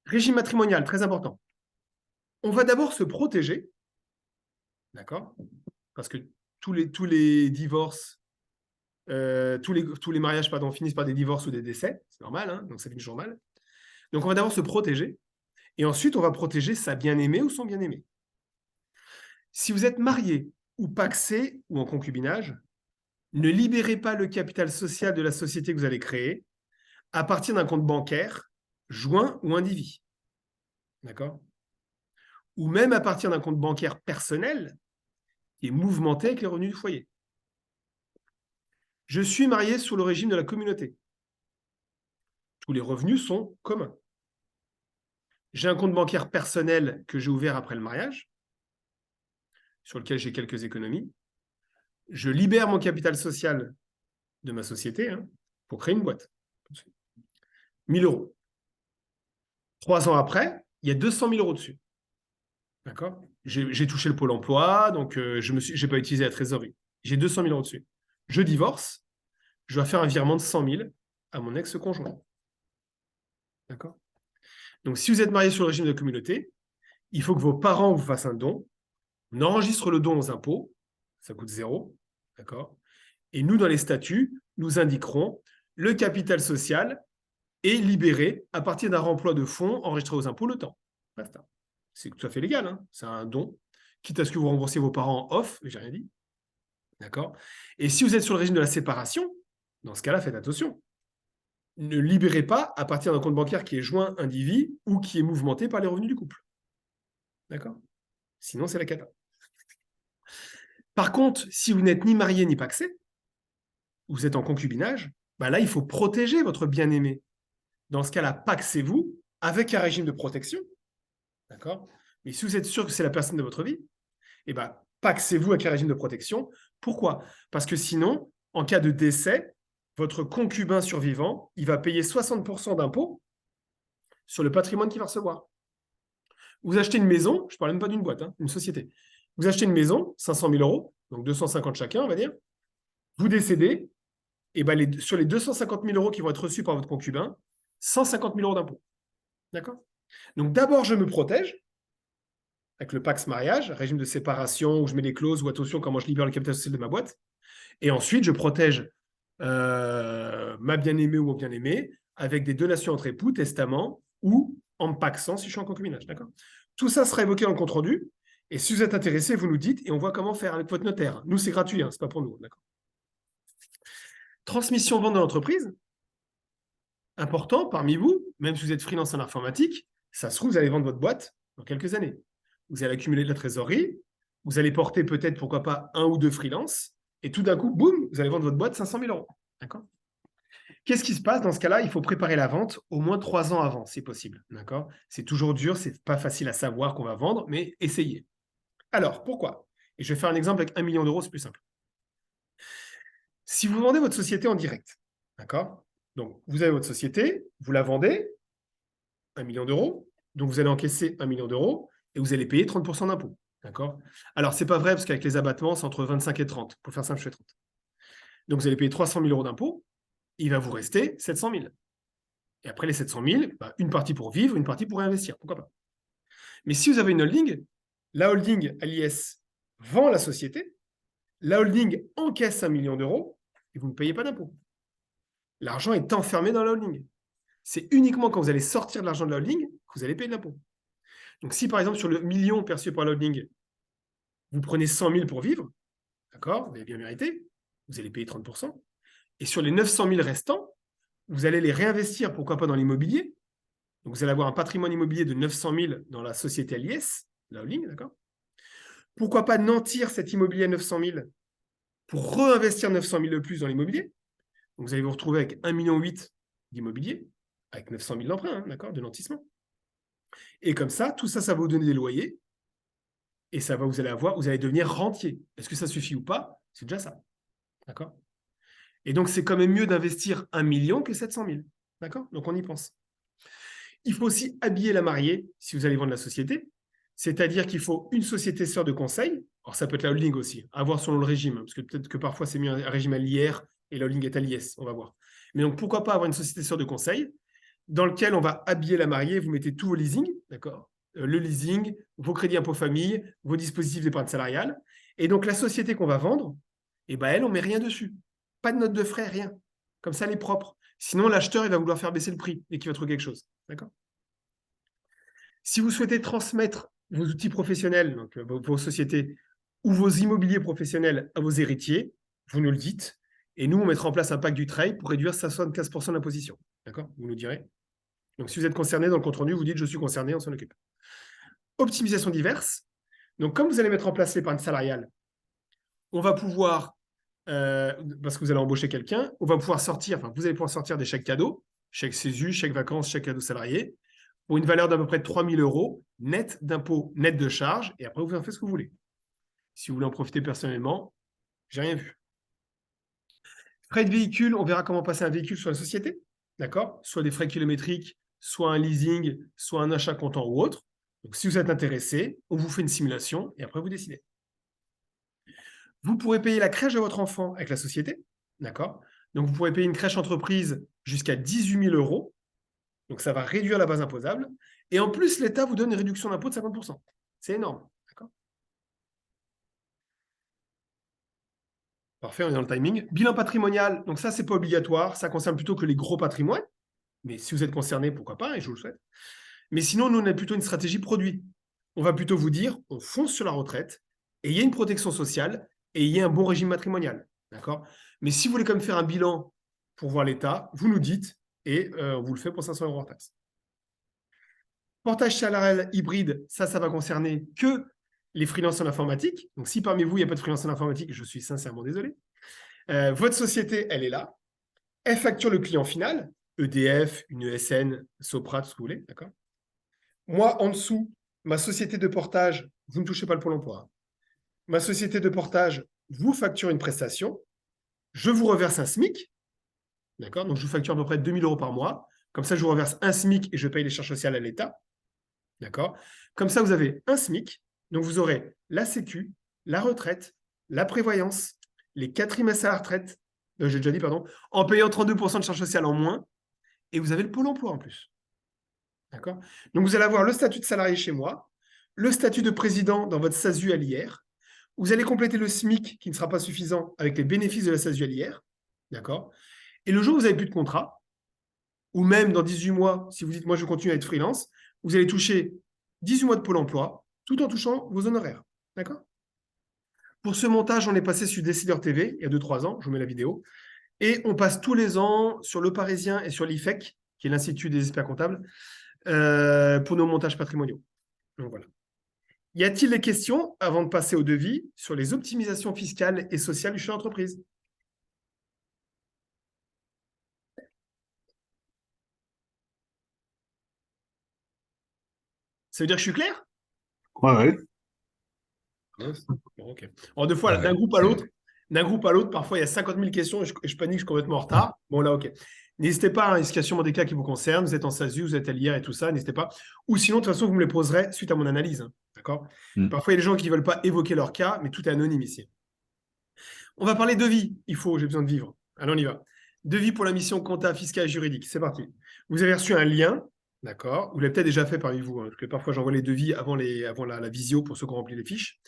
Régime matrimonial, très important. On va d'abord se protéger, d'accord? Parce que tous les divorces, tous les mariages, pardon, finissent par des divorces ou des décès. C'est normal, hein, donc ça finit toujours mal. Donc, on va d'abord se protéger. Et ensuite, on va protéger sa bien-aimée ou son bien-aimé. Si vous êtes marié ou pacsé ou en concubinage, ne libérez pas le capital social de la société que vous allez créer à partir d'un compte bancaire, joint ou indivis. D'accord? Ou même à partir d'un compte bancaire personnel qui est mouvementé avec les revenus du foyer. Je suis marié sous le régime de la communauté. Tous les revenus sont communs. J'ai un compte bancaire personnel que j'ai ouvert après le mariage, sur lequel j'ai quelques économies. Je libère mon capital social de ma société pour créer une boîte. 1 000 euros. 3 ans après, il y a 200 000 euros dessus. D'accord? J'ai touché le pôle emploi, donc je n'ai pas utilisé la trésorerie. J'ai 200 000 euros dessus. Je divorce, je dois faire un virement de 100 000 à mon ex-conjoint. D'accord? Donc, si vous êtes marié sur le régime de la communauté, il faut que vos parents vous fassent un don. On enregistre le don aux impôts, ça coûte 0. D'accord? Et nous, dans les statuts, nous indiquerons le capital social est libéré à partir d'un remploi de fonds enregistré aux impôts le temps. Basta. C'est tout à fait légal, hein, c'est un don. Quitte à ce que vous remboursiez vos parents en off, j'ai rien dit. D'accord? Et si vous êtes sur le régime de la séparation, dans ce cas-là, faites attention. Ne libérez pas à partir d'un compte bancaire qui est joint indivis ou qui est mouvementé par les revenus du couple. D'accord? Sinon, c'est la cata. Par contre, si vous n'êtes ni marié ni pacsé, vous êtes en concubinage, bah là, il faut protéger votre bien-aimé. Dans ce cas-là, pacsez-vous avec un régime de protection. D'accord? Mais si vous êtes sûr que c'est la personne de votre vie, eh ben, pacsez-vous avec un régime de protection. Pourquoi? Parce que sinon, en cas de décès, votre concubin survivant, il va payer 60% d'impôts sur le patrimoine qu'il va recevoir. Vous achetez une maison, je ne parle même pas d'une boîte, une société. Vous achetez une maison, 500 000 euros, donc 250 chacun, on va dire. Vous décédez, et ben sur les 250 000 euros qui vont être reçus par votre concubin, 150 000 euros d'impôts. D'accord? Donc d'abord, je me protège avec le Pax mariage, régime de séparation où je mets les clauses ou attention comment je libère le capital social de ma boîte. Et ensuite, je protège ma bien-aimée ou mon bien-aimé avec des donations entre époux, testament ou en me paxant si je suis en concubinage. D'accord? Tout ça sera évoqué dans le compte-rendu. Et si vous êtes intéressé, vous nous dites et on voit comment faire avec votre notaire. Nous, c'est gratuit, c'est pas pour nous. D'accord? Transmission-vente de l'entreprise. Important parmi vous, même si vous êtes freelance en informatique, ça se trouve, vous allez vendre votre boîte dans quelques années. Vous allez accumuler de la trésorerie, vous allez porter peut-être, pourquoi pas, 1 ou 2 freelances, et tout d'un coup, boum, vous allez vendre votre boîte 500 000 euros. D'accord? Qu'est-ce qui se passe dans ce cas-là? Il faut préparer la vente au moins 3 ans avant, si possible. D'accord? C'est toujours dur, c'est pas facile à savoir qu'on va vendre, mais essayez. Alors, pourquoi? Et je vais faire un exemple avec 1 million d'euros, c'est plus simple. Si vous vendez votre société en direct, d'accord? Donc, vous avez votre société, vous la vendez, 1 million d'euros, donc vous allez encaisser 1 million d'euros et vous allez payer 30% d'impôt. D'accord? Alors, ce n'est pas vrai parce qu'avec les abattements, c'est entre 25 et 30. Pour faire simple, je fais 30. Donc, vous allez payer 300 000 euros d'impôt, il va vous rester 700 000. Et après les 700 000, une partie pour vivre, une partie pour réinvestir. Pourquoi pas? Mais si vous avez une holding, la holding à l'IS vend la société, la holding encaisse 1 million d'euros et vous ne payez pas d'impôt. L'argent est enfermé dans la holding. C'est uniquement quand vous allez sortir de l'argent de la holding que vous allez payer de l'impôt. Donc, si par exemple, sur le million perçu par la holding, vous prenez 100 000 pour vivre, d'accord, vous avez bien mérité, vous allez payer 30%. Et sur les 900 000 restants, vous allez les réinvestir, pourquoi pas dans l'immobilier. Donc, vous allez avoir un patrimoine immobilier de 900 000 dans la société LIS, la holding, d'accord. Pourquoi pas nantir cet immobilier à 900 000 pour réinvestir 900 000 de plus dans l'immobilier. Donc, vous allez vous retrouver avec 1,8 million d'immobilier, avec 900 000 d'emprunt, d'accord, de nantissement. Et comme ça, tout ça, ça va vous donner des loyers. Et ça va, vous allez devenir rentier. Est-ce que ça suffit ou pas? C'est déjà ça. D'accord? Et donc, c'est quand même mieux d'investir 1 million que 700 000. D'accord? Donc, on y pense. Il faut aussi habiller la mariée si vous allez vendre la société. C'est-à-dire qu'il faut une société sœur de conseil. Alors, ça peut être la holding aussi, à voir selon le régime, parce que peut-être que parfois, c'est mieux un régime à l'IR et la holding est à l'IS. On va voir. Mais donc, pourquoi pas avoir une société sœur de conseil dans lequel on va habiller la mariée, vous mettez tous vos leasings, d'accord? le leasing, vos crédits impôts famille, vos dispositifs d'épargne salariale. Et donc, la société qu'on va vendre, eh ben, elle, on ne met rien dessus. Pas de note de frais, rien. Comme ça, elle est propre. Sinon, l'acheteur, il va vouloir faire baisser le prix et qu'il va trouver quelque chose. D'accord? Si vous souhaitez transmettre vos outils professionnels, donc vos sociétés ou vos immobiliers professionnels à vos héritiers, vous nous le dites. Et nous, on mettra en place un pacte du trade pour réduire 75% d'imposition. D'accord? Vous nous direz. Donc, si vous êtes concerné dans le compte rendu, vous dites « je suis concerné », on s'en occupe. Optimisation diverse. Donc, comme vous allez mettre en place l'épargne salariale, on va pouvoir, parce que vous allez embaucher quelqu'un, on va pouvoir sortir, enfin, vous allez pouvoir sortir des chèques cadeaux, chèques CESU, chèques vacances, chèques cadeaux salariés, pour une valeur d'à peu près de 3 000 € net d'impôts, net de charges, et après, vous en faites ce que vous voulez. Si vous voulez en profiter personnellement, j'ai rien vu. Frais de véhicule, on verra comment passer un véhicule sur la société, d'accord? Soit des frais kilométriques, soit un leasing, soit un achat comptant ou autre. Donc, si vous êtes intéressé, on vous fait une simulation et après, vous décidez. Vous pourrez payer la crèche de votre enfant avec la société, d'accord? Donc, vous pourrez payer une crèche entreprise jusqu'à 18 000 €. Donc, ça va réduire la base imposable. Et en plus, l'État vous donne une réduction d'impôt de 50%. C'est énorme, d'accord? Parfait, on est dans le timing. Bilan patrimonial, donc ça, c'est pas obligatoire. Ça concerne plutôt que les gros patrimoines. Mais si vous êtes concerné, pourquoi pas, et je vous le souhaite. Mais sinon, nous, on a plutôt une stratégie produit. On va plutôt vous dire, on fonce sur la retraite, et il y a une protection sociale, et il y a un bon régime matrimonial. D'accord? Mais si vous voulez quand même faire un bilan pour voir l'état, vous nous dites, et on vous le fait pour 500 € hors taxe. Portage salarial hybride, ça va concerner que les freelances en informatique. Donc, si parmi vous, il n'y a pas de freelance en informatique, je suis sincèrement désolé. Votre société, elle est là. Elle facture le client final, EDF, une ESN, Sopra, tout ce que vous voulez. D'accord? Moi, en dessous, ma société de portage, vous ne touchez pas le Pôle emploi. Ma société de portage vous facture une prestation. Je vous reverse un SMIC. D'accord? Donc, je vous facture à peu près 2 000 € par mois. Comme ça, je vous reverse un SMIC et je paye les charges sociales à l'État. D'accord? Comme ça, vous avez un SMIC. Donc, vous aurez la Sécu, la retraite, la prévoyance, les 4 trimestres à la retraite, j'ai déjà dit, pardon, en payant 32% de charges sociales en moins. Et vous avez le Pôle emploi en plus. D'accord? Donc, vous allez avoir le statut de salarié chez moi, le statut de président dans votre SASU à l'IR. Vous allez compléter le SMIC qui ne sera pas suffisant avec les bénéfices de la SASU à l'IR. D'accord? Et le jour où vous n'avez plus de contrat, ou même dans 18 mois, si vous dites moi je continue à être freelance, vous allez toucher 18 mois de Pôle emploi tout en touchant vos honoraires. D'accord? Pour ce montage, on est passé sur Décideur TV il y a 2-3 ans, je vous mets la vidéo. Et on passe tous les ans sur Le Parisien et sur l'IFEC, qui est l'Institut des experts comptables, pour nos montages patrimoniaux. Donc voilà. Y a-t-il des questions avant de passer au devis sur les optimisations fiscales et sociales du chef d'entreprise? Ça veut dire que je suis clair? Ouais, ouais. Bon, ok. Alors, deux fois, Ah ouais, d'un groupe à l'autre, parfois il y a 50 000 questions et je panique, je suis complètement en retard. Bon, là, ok. N'hésitez pas, il y a sûrement des cas qui vous concernent. Vous êtes en SASU, vous êtes à l'IR et tout ça, n'hésitez pas. Ou sinon, de toute façon, vous me les poserez suite à mon analyse. Hein. D'accord? Parfois, il y a des gens qui ne veulent pas évoquer leur cas, mais tout est anonyme ici. On va parler devis. J'ai besoin de vivre. Allez, on y va. Devis pour la mission compta, fiscale et juridique. C'est parti. Vous avez reçu un lien, d'accord? Vous l'avez peut-être déjà fait parmi vous, hein, parce que parfois j'envoie les devis avant la visio pour ceux qui ont rempli les fiches.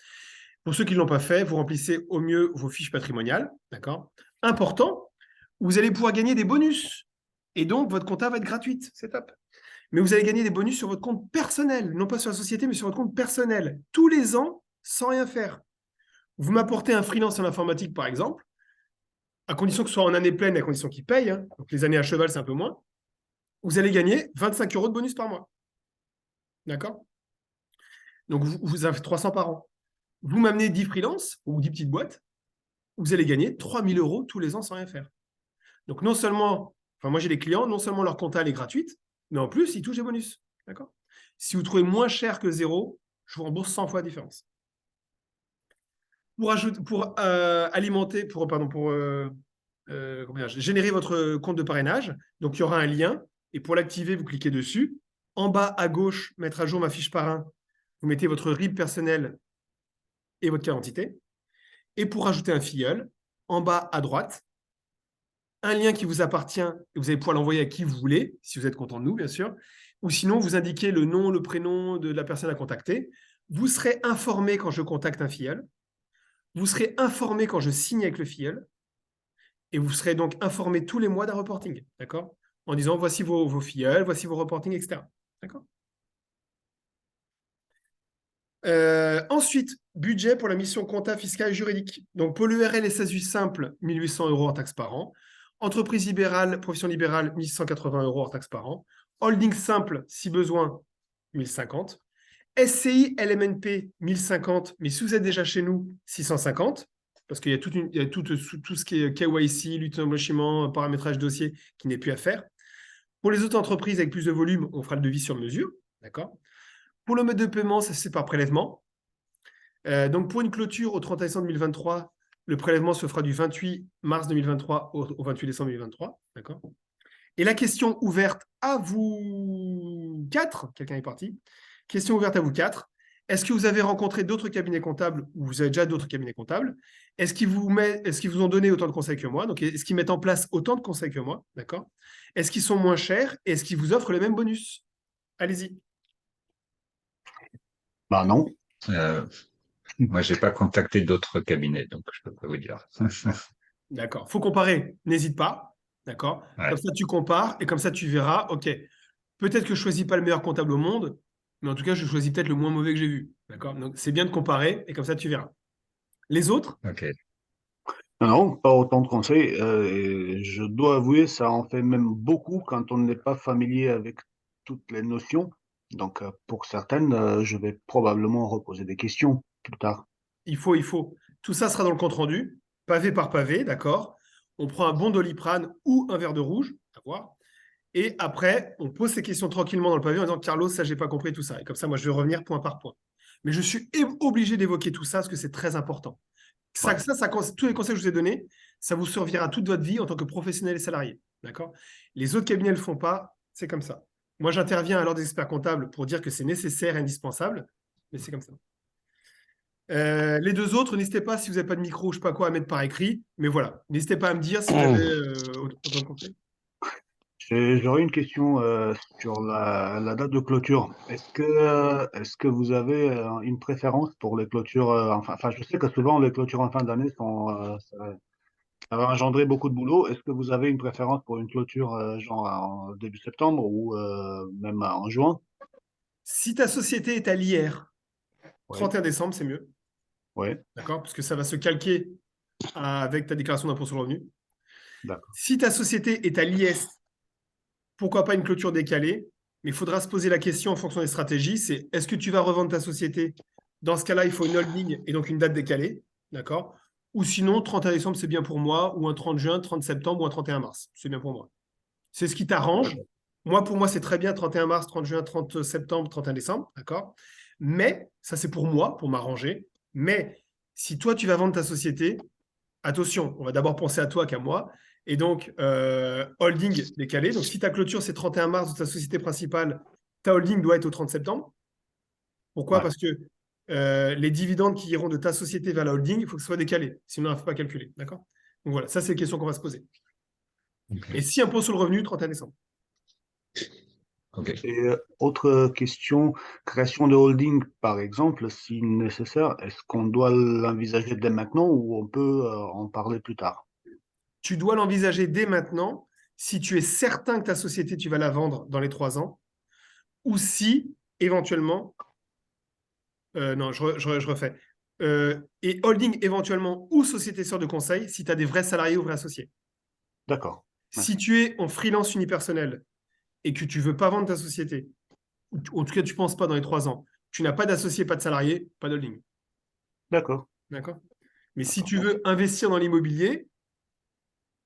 Pour ceux qui ne l'ont pas fait, vous remplissez au mieux vos fiches patrimoniales, d'accord? Important, vous allez pouvoir gagner des bonus. Et donc, votre compta va être gratuite. C'est top. Mais vous allez gagner des bonus sur votre compte personnel, non pas sur la société, mais sur votre compte personnel, tous les ans, sans rien faire. Vous m'apportez un freelance en informatique, par exemple, à condition que ce soit en année pleine, à condition qu'il paye, hein, donc les années à cheval, c'est un peu moins, vous allez gagner 25 € de bonus par mois. D'accord? Donc, vous avez 300 par an. Vous m'amenez 10 freelances ou 10 petites boîtes, vous allez gagner 3 000 € tous les ans sans rien faire. Donc, non seulement, moi j'ai des clients, non seulement leur compta elle est gratuite, mais en plus, ils touchent des bonus. D'accord? Si vous trouvez moins cher que zéro, je vous rembourse 100 fois la différence. Pour alimenter, générer votre compte de parrainage, donc il y aura un lien, et pour l'activer, vous cliquez dessus. En bas à gauche, mettre à jour ma fiche parrain, vous mettez votre RIB personnel et votre carte d'identité. Et pour rajouter un filleul, en bas à droite, un lien qui vous appartient, et vous allez pouvoir l'envoyer à qui vous voulez, si vous êtes content de nous, bien sûr. ou sinon vous indiquez le nom, le prénom de la personne à contacter. Vous serez informé quand je contacte un filleul. Vous serez informé quand je signe avec le filleul. Et vous serez donc informé tous les mois d'un reporting. D'accord? En disant voici vos filleuls, voici vos reportings, etc. D'accord? Ensuite, budget pour la mission compta fiscale et juridique. Donc, pour l'URL et SASU simple, 1800 euros en taxes par an. Entreprise libérale, profession libérale, 1180 euros en taxes par an. Holding simple, si besoin, 1050. SCI, LMNP, 1050. Mais si vous êtes déjà chez nous, 650. Parce qu'il y a, tout ce qui est KYC, lutte anti-blanchiment, paramétrage dossier qui n'est plus à faire. Pour les autres entreprises avec plus de volume, on fera le devis sur mesure. D'accord? Pour le mode de paiement, ça c'est par prélèvement. Donc, pour une clôture au 31 décembre 2023, le prélèvement se fera du 28 mars 2023 au 28 décembre 2023. D'accord? Et la question ouverte à vous quatre, quelqu'un est parti. Question ouverte à vous quatre. Est-ce que vous avez rencontré d'autres cabinets comptables ou vous avez déjà d'autres cabinets comptables? Est-ce qu'ils vous ont donné autant de conseils que moi? Donc, est-ce qu'ils mettent en place autant de conseils que moi? D'accord? Est-ce qu'ils sont moins chers? Et est-ce qu'ils vous offrent les mêmes bonus? Allez-y. Bah non. Moi, j'ai pas contacté d'autres cabinets, donc je peux pas vous dire. D'accord. Faut comparer. N'hésite pas. D'accord. Ouais. Comme ça, tu compares et comme ça, tu verras. OK. Peut-être que je choisis pas le meilleur comptable au monde, mais en tout cas, je choisis peut-être le moins mauvais que j'ai vu. D'accord. Donc, c'est bien de comparer et comme ça, tu verras. Les autres, Ok. Non, pas autant de conseils. Et je dois avouer, ça en fait même beaucoup quand on n'est pas familier avec toutes les notions. Donc, pour certaines, je vais probablement reposer des questions plus tard. il faut. Tout ça sera dans le compte rendu, pavé par pavé. D'accord. On prend un bon Doliprane ou un verre de rouge, à voir. Et après, on pose ces questions tranquillement dans le pavé en disant Carlos, ça, j'ai pas compris tout ça. Et comme ça, moi, je vais revenir point par point. Mais je suis obligé d'évoquer tout ça parce que c'est très important. Ouais. Tous les conseils que je vous ai donnés, ça vous servira toute votre vie en tant que professionnel et salarié. D'accord? Les autres cabinets ne le font pas, c'est comme ça. Moi, j'interviens à l'ordre des experts comptables pour dire que c'est nécessaire et indispensable, mais c'est comme ça. Les deux autres, n'hésitez pas, si vous n'avez pas de micro, je ne sais pas quoi, à mettre par écrit. Mais voilà, n'hésitez pas à me dire si vous avez autant de conseils. J'aurais une question sur la date de clôture. Est-ce que vous avez une préférence pour les clôtures enfin, je sais que souvent les clôtures en fin d'année ça va engendrer beaucoup de boulot. Est-ce que vous avez une préférence pour une clôture genre en début septembre ou même en juin? Si ta société est à l'IR, Oui, 31 décembre, c'est mieux. oui, D'accord? Parce que ça va se calquer avec ta déclaration d'impôt sur le revenu. d'accord. Si ta société est à l'IS, pourquoi pas une clôture décalée? Mais il faudra se poser la question en fonction des stratégies. C'est est-ce que tu vas revendre ta société? Dans ce cas-là, il faut une holding et donc une date décalée. D'accord? Ou sinon, 31 décembre, c'est bien pour moi, ou un 30 juin, 30 septembre, ou un 31 mars. C'est bien pour moi. C'est ce qui t'arrange. Moi, pour moi, c'est très bien 31 mars, 30 juin, 30 septembre, 31 décembre. D'accord? Mais, ça, c'est pour moi, pour m'arranger. Mais si toi, tu vas vendre ta société, attention, on va d'abord penser à toi qu'à moi. Et donc, holding décalé. Donc, si ta clôture, c'est 31 mars de ta société principale, ta holding doit être au 30 septembre. Pourquoi? Ouais, Parce que les dividendes qui iront de ta société vers la holding, il faut que ce soit décalé. Sinon, on ne faut pas calculer. D'accord? Donc voilà, ça, c'est les questions qu'on va se poser. Ok. Et si impôt sur le revenu, 31 décembre. Ok. et autre question, création de holding par exemple, si nécessaire, est-ce qu'on doit l'envisager dès maintenant ou on peut en parler plus tard? Tu dois l'envisager dès maintenant si tu es certain que ta société, tu vas la vendre dans les 3 ans ou si, éventuellement, non, je refais. Et holding éventuellement ou société sœur de conseil si tu as des vrais salariés ou vrais associés. D'accord, Si merci. tu es en freelance unipersonnel et que tu ne veux pas vendre ta société, ou en tout cas tu ne penses pas dans les 3 ans, tu n'as pas d'associé, pas de salarié, pas de holding. D'accord, D'accord? Mais si d'accord. tu veux investir dans l'immobilier,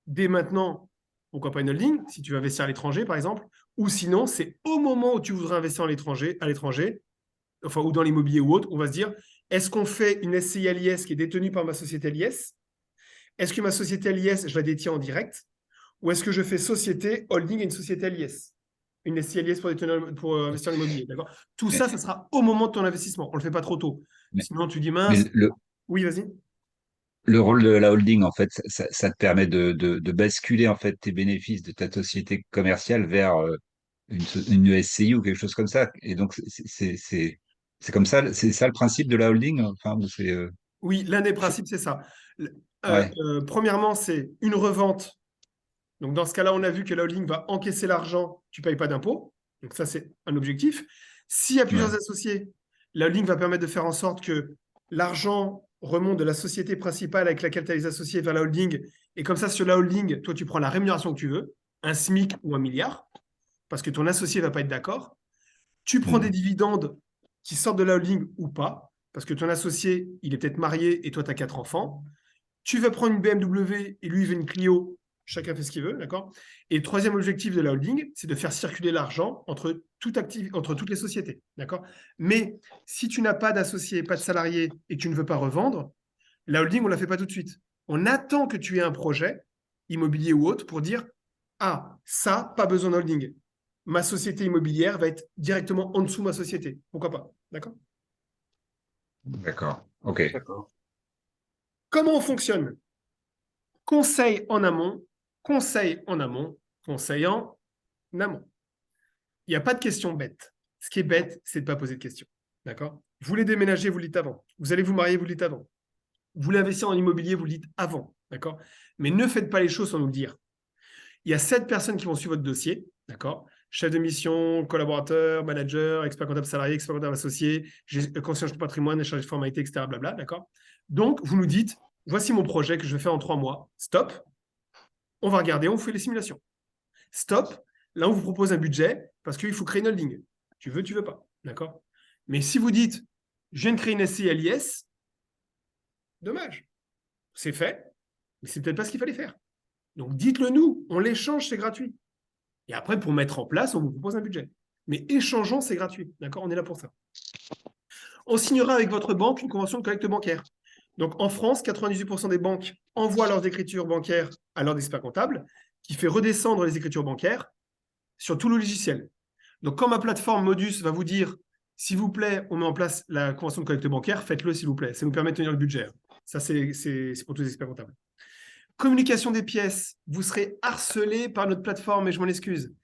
dès maintenant, pourquoi pas une holding, si tu veux investir à l'étranger, par exemple, ou sinon, c'est au moment où tu voudrais investir à l'étranger, enfin, ou dans l'immobilier ou autre, on va se dire, est-ce qu'on fait une SCI à l'IS qui est détenue par ma société à l'IS? Est-ce que ma société à l'IS, je la détiens en direct? Ou est-ce que je fais société, holding et une société à l'IS? Une SCI à l'IS pour investir en immobilier, d'accord? Tout Mais, ça, ça sera au moment de ton investissement. On ne le fait pas trop tôt. mais, Sinon, tu dis, mais mince, oui, vas-y. le rôle de la holding, en fait, ça te permet de basculer en fait tes bénéfices de ta société commerciale vers une SCI ou quelque chose comme ça. Et donc, c'est comme ça, c'est ça le principe de la holding. Enfin, Oui, l'un des je- principes, c'est ça. ouais, Premièrement, c'est une revente. Donc, dans ce cas-là, on a vu que la holding va encaisser l'argent, tu ne payes pas d'impôt. Donc, ça, c'est un objectif. S'il y a plusieurs ouais. associés, la holding va permettre de faire en sorte que l'argent remonte de la société principale avec laquelle tu as les associés vers la holding. Et comme ça, sur la holding, toi, tu prends la rémunération que tu veux, un SMIC ou 1 milliard, parce que ton associé ne va pas être d'accord. Tu prends des Mhm. dividendes qui sortent de la holding ou pas, parce que ton associé, il est peut-être marié et toi, tu as 4 enfants. Tu vas prendre une BMW et lui, il veut une Clio. Chacun fait ce qu'il veut, d'accord. Et le troisième objectif de la holding, c'est de faire circuler l'argent entre toutes les sociétés, d'accord. Mais si tu n'as pas d'associé, pas de salarié et que tu ne veux pas revendre, la holding, on ne la fait pas tout de suite. On attend que tu aies un projet immobilier ou autre pour dire, ah, ça, pas besoin de holding. Ma société immobilière va être directement en dessous de ma société. Pourquoi pas, d'accord. D'accord. OK. D'accord. Comment on fonctionne? Conseil en amont, conseil en amont, conseil en amont. Il n'y a pas de question bête. Ce qui est bête, c'est de ne pas poser de questions. D'accord. Vous voulez déménager, vous le dites avant. Vous allez vous marier, vous le dites avant. Vous voulez investir en immobilier, vous le dites avant. D'accord. Mais ne faites pas les choses sans nous le dire. Il y a 7 personnes qui vont suivre votre dossier. D'accord. Chef de mission, collaborateur, manager, expert comptable salarié, expert comptable associé, conseiller de patrimoine, échange de formalités, etc. Blabla, d'accord. Donc, vous nous dites, voici mon projet que je vais faire en 3 mois. Stop. On va regarder, on fait les simulations. Stop. Là, on vous propose un budget parce qu'il faut créer une holding. Tu veux pas. D'accord. Mais si vous dites, je viens de créer une SCI à l'IS, dommage. C'est fait, mais c'est peut-être pas ce qu'il fallait faire. Donc, dites-le nous. On l'échange, c'est gratuit. Et après, pour mettre en place, on vous propose un budget. Mais échangeons, c'est gratuit. D'accord. On est là pour ça. On signera avec votre banque une convention de collecte bancaire. Donc, en France, 98% des banques envoient leurs écritures bancaires à leur expert comptable, qui fait redescendre les écritures bancaires sur tout le logiciel. Donc, quand ma plateforme Modus va vous dire, s'il vous plaît, on met en place la convention de collecte bancaire, faites-le, s'il vous plaît. Ça nous permet de tenir le budget. Ça, c'est pour tous les experts comptables. Communication des pièces. Vous serez harcelé par notre plateforme, et je m'en excuse.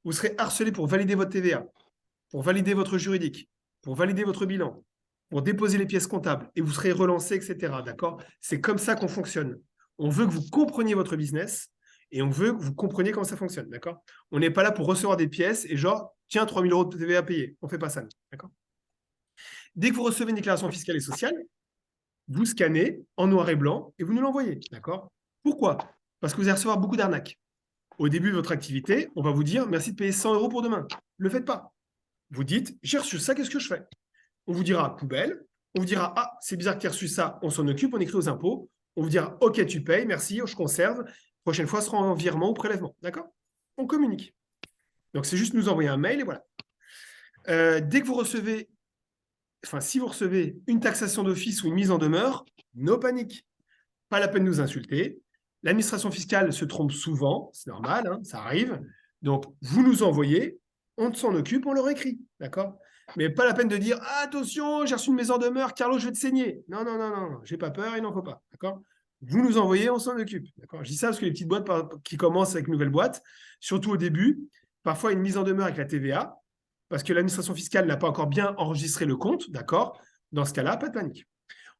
Vous serez harcelé pour valider votre TVA, pour valider votre juridique, pour valider votre bilan, pour déposer les pièces comptables, et vous serez relancé, etc. D'accord. C'est comme ça qu'on fonctionne. On veut que vous compreniez votre business et on veut que vous compreniez comment ça fonctionne. D'accord. On n'est pas là pour recevoir des pièces et genre, tiens, 3 000 € de TVA à payer. On ne fait pas ça. D'accord. Dès que vous recevez une déclaration fiscale et sociale, vous scannez en noir et blanc et vous nous l'envoyez. D'accord. Pourquoi? Parce que vous allez recevoir beaucoup d'arnaques. Au début de votre activité, on va vous dire merci de payer 100 € pour demain. Ne le faites pas. Vous dites, j'ai reçu ça, qu'est-ce que je fais? On vous dira poubelle. On vous dira, ah, c'est bizarre que tu aies reçu ça, on s'en occupe, on écrit aux impôts. On vous dira, ok, tu payes, merci, je conserve. Prochaine fois, ce sera en virement ou prélèvement. D'accord. On communique. Donc, c'est juste nous envoyer un mail et voilà. Dès que vous recevez, enfin, si vous recevez une taxation d'office ou une mise en demeure, no panique. Pas la peine de nous insulter. L'administration fiscale se trompe souvent, c'est normal, hein, ça arrive. Donc, vous nous envoyez, on s'en occupe, on leur écrit. D'accord. Mais pas la peine de dire ah, attention, j'ai reçu une maison en demeure, Carlo, je vais te saigner. Non, non, non, non, j'ai pas peur, il n'en faut pas. D'accord. Vous nous envoyez, on s'en occupe. D'accord. Je dis ça parce que les petites boîtes qui commencent avec une nouvelle boîte, surtout au début, parfois une mise en demeure avec la TVA, parce que l'administration fiscale n'a pas encore bien enregistré le compte. D'accord. Dans ce cas-là, pas de panique.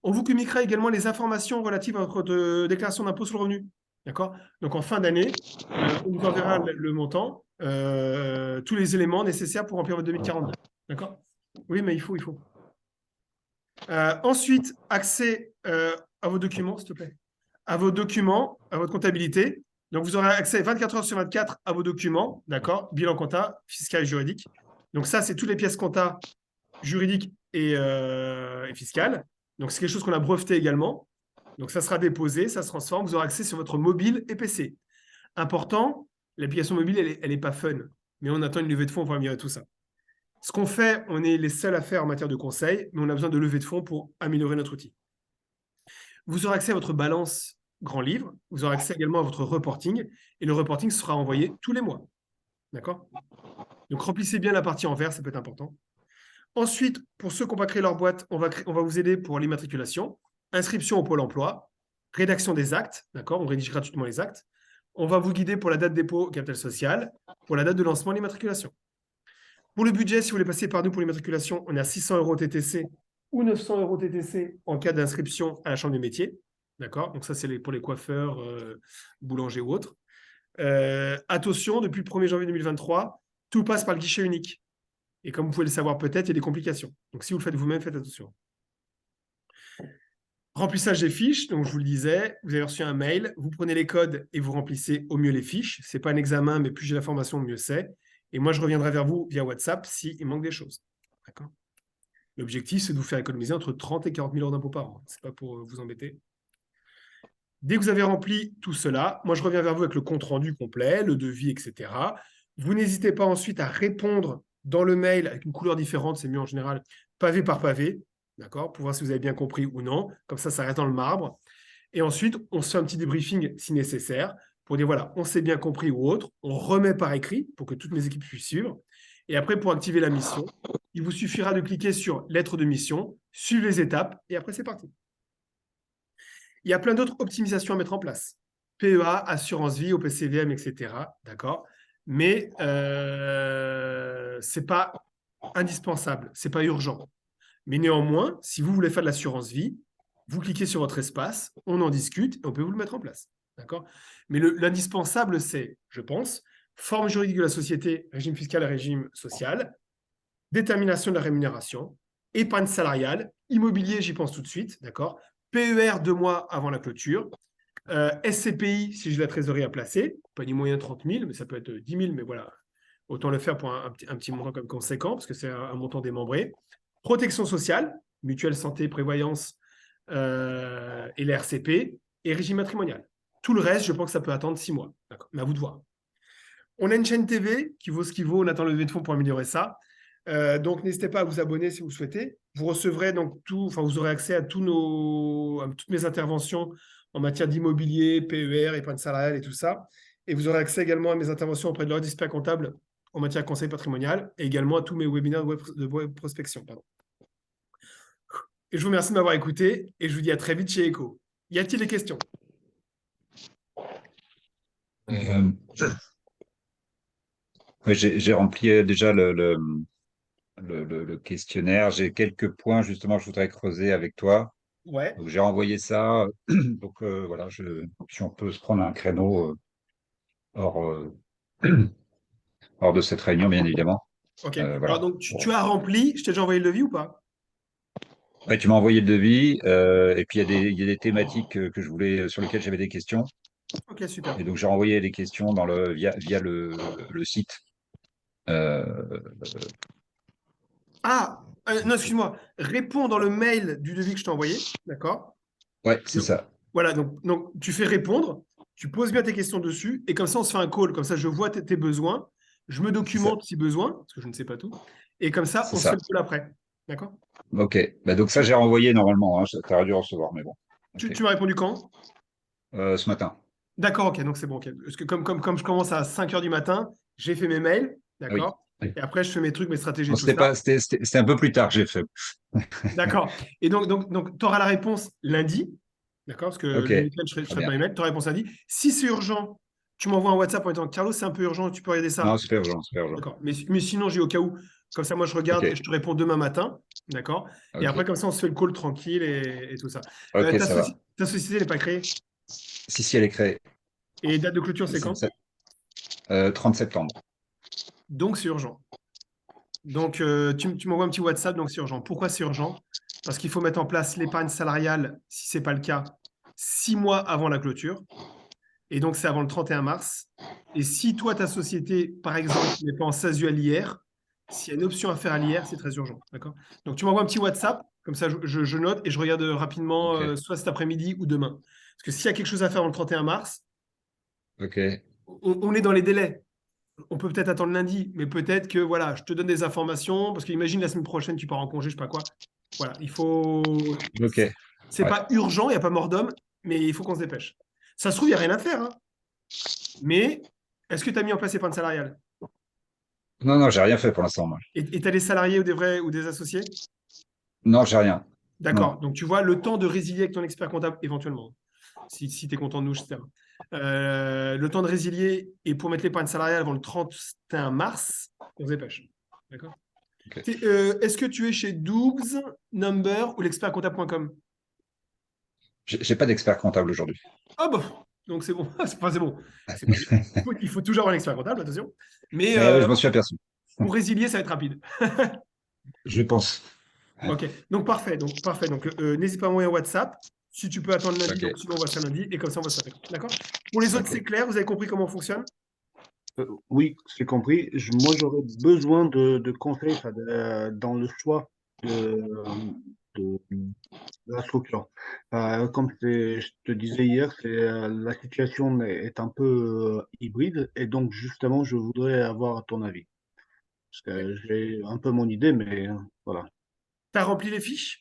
On vous communiquera également les informations relatives à votre déclaration d'impôt sur le revenu. D'accord. Donc, en fin d'année, on vous enverra le montant, tous les éléments nécessaires pour remplir votre 2042. D'accord. Oui, mais il faut. Ensuite, accès à vos documents, s'il te plaît. À vos documents, à votre comptabilité. Donc, vous aurez accès 24 heures sur 24 à vos documents. D'accord. Bilan comptable, fiscal et juridique. Donc, ça, c'est toutes les pièces comptables juridiques et fiscales. Donc, c'est quelque chose qu'on a breveté également. Donc, ça sera déposé, ça se transforme. Vous aurez accès sur votre mobile et PC. Important, l'application mobile, elle n'est pas fun. Mais on attend une levée de fonds pour améliorer tout ça. Ce qu'on fait, on est les seuls à faire en matière de conseil, mais on a besoin de levée de fonds pour améliorer notre outil. Vous aurez accès à votre balance grand livre. Vous aurez accès également à votre reporting. Et le reporting sera envoyé tous les mois. D'accord. Donc, remplissez bien la partie en vert, ça peut être important. Ensuite, pour ceux qui n'ont pas créé leur boîte, on va vous aider pour l'immatriculation, inscription au Pôle emploi, rédaction des actes, d'accord, on rédige gratuitement les actes. On va vous guider pour la date de dépôt au capital social, pour la date de lancement de l'immatriculation. Pour le budget, si vous voulez passer par nous pour l'immatriculation, on est à 600 € TTC ou 900 € TTC en cas d'inscription à la chambre des métiers. D'accord? Donc ça, c'est pour les coiffeurs, boulangers ou autres. Attention, depuis le 1er janvier 2023, tout passe par le guichet unique. Et comme vous pouvez le savoir peut-être, il y a des complications. Donc si vous le faites vous-même, faites attention. Remplissage des fiches, donc je vous le disais, vous avez reçu un mail, vous prenez les codes et vous remplissez au mieux les fiches. Ce n'est pas un examen, mais plus j'ai l'information, mieux c'est. Et moi, je reviendrai vers vous via WhatsApp s'il manque des choses. D'accord ? L'objectif, c'est de vous faire économiser entre 30 et 40 000 € d'impôts par an. Ce n'est pas pour vous embêter. Dès que vous avez rempli tout cela, moi, je reviens vers vous avec le compte-rendu complet, le devis, etc. Vous n'hésitez pas ensuite à répondre dans le mail avec une couleur différente, c'est mieux en général, pavé par pavé, d'accord, pour voir si vous avez bien compris ou non. Comme ça reste dans le marbre. Et ensuite, on se fait un petit débriefing si nécessaire pour dire, voilà, on s'est bien compris ou autre. On remet par écrit pour que toutes mes équipes puissent suivre. Et après, pour activer la mission, il vous suffira de cliquer sur lettre de mission, suivre les étapes, et après, c'est parti. Il y a plein d'autres optimisations à mettre en place. PEA, assurance vie, OPCVM, etc. D'accord ? Mais ce n'est pas indispensable, ce n'est pas urgent. Mais néanmoins, si vous voulez faire de l'assurance vie, vous cliquez sur votre espace, on en discute et on peut vous le mettre en place. D'accord ? Mais l'indispensable, c'est, je pense, forme juridique de la société, régime fiscal et régime social, détermination de la rémunération, épargne salariale, immobilier, j'y pense tout de suite, d'accord ? PER 2 mois avant la clôture, SCPI si j'ai la trésorerie à placer, pas ni moyen 30 000, mais ça peut être 10 000, mais voilà, autant le faire pour un petit montant comme conséquent, parce que c'est un montant démembré. Protection sociale, mutuelle santé, prévoyance et les RCP, et régime matrimonial. Tout le reste, je pense que ça peut attendre 6 mois. D'accord, mais à vous de voir. On a une chaîne TV qui vaut ce qu'il vaut, on attend le levée de fonds pour améliorer ça. Donc, n'hésitez pas à vous abonner si vous le souhaitez. Vous recevrez donc vous aurez accès à toutes mes interventions en matière d'immobilier, PER, épargne salariale et tout ça. Et vous aurez accès également à mes interventions auprès de leur expert comptable en matière de conseil patrimonial et également à tous mes webinaires de web prospection. Pardon. Et je vous remercie de m'avoir écouté et je vous dis à très vite chez Eco. Y a-t-il des questions ? Ouais, j'ai rempli déjà le questionnaire. J'ai quelques points, justement, que je voudrais creuser avec toi. Ouais. Donc, j'ai renvoyé ça. Donc, voilà, si on peut se prendre un créneau hors, hors de cette réunion, bien évidemment. Ok. Voilà. Alors, donc, tu as rempli. Je t'ai déjà envoyé le devis ou pas ? Ouais, tu m'as envoyé le devis. Et puis, il y a des thématiques que je voulais, sur lesquelles j'avais des questions. Ok, super. Et donc, j'ai renvoyé les questions via le site. Non, excuse-moi. Réponds dans le mail du devis que je t'ai envoyé. D'accord ? Ouais, c'est Donc, ça. voilà, donc tu fais répondre, tu poses bien tes questions dessus, et comme ça, on se fait un call. Comme ça, je vois tes besoins, je me documente si besoin, parce que je ne sais pas tout, et comme ça, C'est on se fait ça. le call après. D'accord ? Ok. Bah, donc, ça, j'ai renvoyé normalement. Hein. Tu aurais dû recevoir, mais bon. Ok. Tu m'as répondu quand ? Ce matin. D'accord, ok, donc c'est bon. Ok. Parce que comme je commence à 5 h du matin, j'ai fait mes mails, Ah oui. d'accord ? Oui. Et après, je fais mes trucs, mes stratégies, Non, tout ça. c'était un peu plus tard que j'ai fait. D'accord. Et donc tu auras la réponse lundi. D'accord? Parce que Ok. le week-end, je Très serai dans bien. les mails. Tu auras la réponse lundi. Si c'est urgent, tu m'envoies un WhatsApp en disant Carlos, c'est un peu urgent, tu peux regarder ça. Non, super urgent, super urgent. D'accord. Mais sinon, j'ai au cas où. Comme ça, moi, je regarde et je Ok. te réponds demain matin. D'accord? Et après, Ok. comme ça, on se fait le call tranquille et tout ça. Ok, ça va. Ta société n'est pas créée. Si, elle est créée. Et date de clôture, c'est C'est quand? ça. 30 septembre. Donc, c'est urgent. Donc, tu m'envoies un petit WhatsApp, donc c'est urgent. Pourquoi c'est urgent? Parce qu'il faut mettre en place l'épargne salariale, si ce n'est pas le cas, 6 mois avant la clôture. Et donc, c'est avant le 31 mars. Et si toi, ta société, par exemple, n'est pas en SASU à l'IR, s'il y a une option à faire à l'IR, c'est très urgent. D'accord? Donc, tu m'envoies un petit WhatsApp, comme ça, je note et je regarde rapidement, Ok. soit cet après-midi ou demain. Parce que s'il y a quelque chose à faire avant le 31 mars, Ok. on est dans les délais. On peut peut-être attendre lundi, mais peut-être que voilà, je te donne des informations, parce qu'imagine la semaine prochaine, tu pars en congé, je sais pas quoi. Voilà, il faut. Ok. C'est Ouais. pas urgent, il n'y a pas mort d'homme, mais il faut qu'on se dépêche. Ça se trouve, il n'y a rien à faire, hein. Mais est-ce que tu as mis en place l'épargne salariale? Non, non, j'ai rien fait pour l'instant, moi. Et tu as des salariés ou des vrais ou des associés? Non, j'ai rien. D'accord. Non. Donc, tu vois, le temps de résilier avec ton expert comptable, éventuellement, si tu es content de nous, etc. Le temps de résilier et pour mettre l'épargne salariale avant le 31 mars, on se dépêche. D'accord. Ok. Est-ce que tu es chez Dougs, Number ou l'expertcomptable.com? J'ai pas d'expert comptable aujourd'hui. Ah bon, donc c'est bon. Enfin, c'est bon. C'est pas... il faut toujours avoir un expert comptable, attention. Mais Mais je m'en suis aperçu. pour résilier, ça va être rapide. Je pense. Ok, donc parfait. Donc, n'hésite pas à m'envoyer un WhatsApp. Si tu peux attendre lundi, Ok. donc sinon on voit ça lundi et comme ça on va s'appeler. D'accord? Pour les autres, Ok. c'est clair, vous avez compris comment on fonctionne? Oui, c'est compris. Moi, j'aurais besoin de conseils dans le choix de, de la structure. Comme je te disais hier, la situation est un peu hybride et donc justement, je voudrais avoir ton avis. Parce que j'ai un peu mon idée, mais voilà. Tu as rempli les fiches?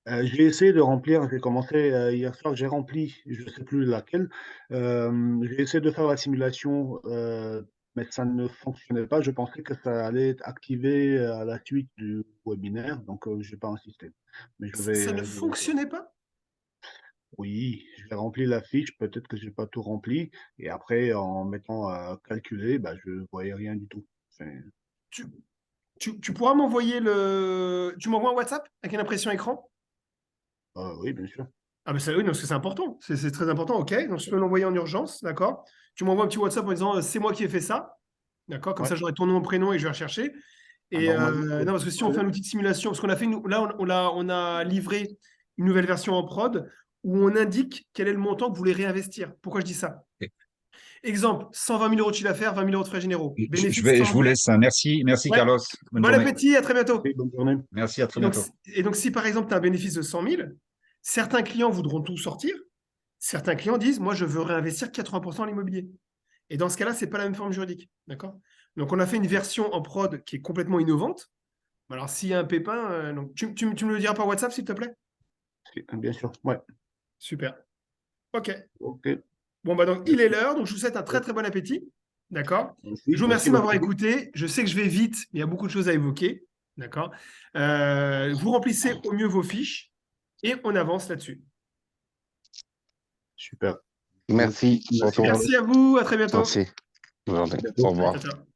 J'ai essayé de remplir, j'ai commencé hier soir, j'ai rempli, je ne sais plus laquelle. J'ai essayé de faire la simulation, mais ça ne fonctionnait pas. Je pensais que ça allait être activé à la suite du webinaire, donc je n'ai pas insisté. Mais Ça ne je vais faire. fonctionnait pas? Oui, j'ai rempli la fiche, peut-être que j'ai pas tout rempli, et après, en mettant à calculer, bah, je voyais rien du tout. Tu, tu pourras m'envoyer le. Tu m'envoies un WhatsApp avec une impression écran? Oui, bien sûr. Ah, ben ça, oui, non, parce que c'est important. C'est très important, ok. Donc, je peux l'envoyer en urgence, d'accord. Tu m'envoies un petit WhatsApp en disant c'est moi qui ai fait ça, d'accord. Comme Ouais. ça, j'aurai ton nom, prénom et je vais rechercher. Ah, Et normalement, non, parce que si on fait un outil de simulation, parce qu'on a fait, là, on a livré une nouvelle version en prod où on indique quel est le montant que vous voulez réinvestir. Pourquoi je dis ça? Ok. Exemple, 120 000 euros de chiffre d'affaires, 20 000 euros de frais généraux. Bénéfice Je 100 vous 000. laisse, hein. Merci Ouais. Carlos. Bonne Bon journée. appétit, à très bientôt. bonne journée. Merci, à Et très donc, bientôt. si par exemple, tu as un bénéfice de 100 000, certains clients voudront tout sortir. Certains clients disent, moi, je veux réinvestir 80% dans l'immobilier. Et dans ce cas-là, ce n'est pas la même forme juridique. D'accord? Donc, on a fait une version en prod qui est complètement innovante. Alors, s'il y a un pépin, donc, tu me le diras par WhatsApp, s'il te plaît? Bien sûr, ouais. Super. OK. Ok, Bon, bah donc, il est merci. l'heure. Donc, je vous souhaite un très, très bon appétit. D'accord? Je vous remercie Merci de m'avoir beaucoup. écouté. Je sais que je vais vite, mais il y a beaucoup de choses à évoquer. D'accord? Vous remplissez au mieux vos fiches et on avance là-dessus. Super. Merci. Merci, Bonjour. Carlos. Merci à vous. À très bientôt. Merci. Bonne journée. À bientôt. Au Allez, revoir. ciao, ciao.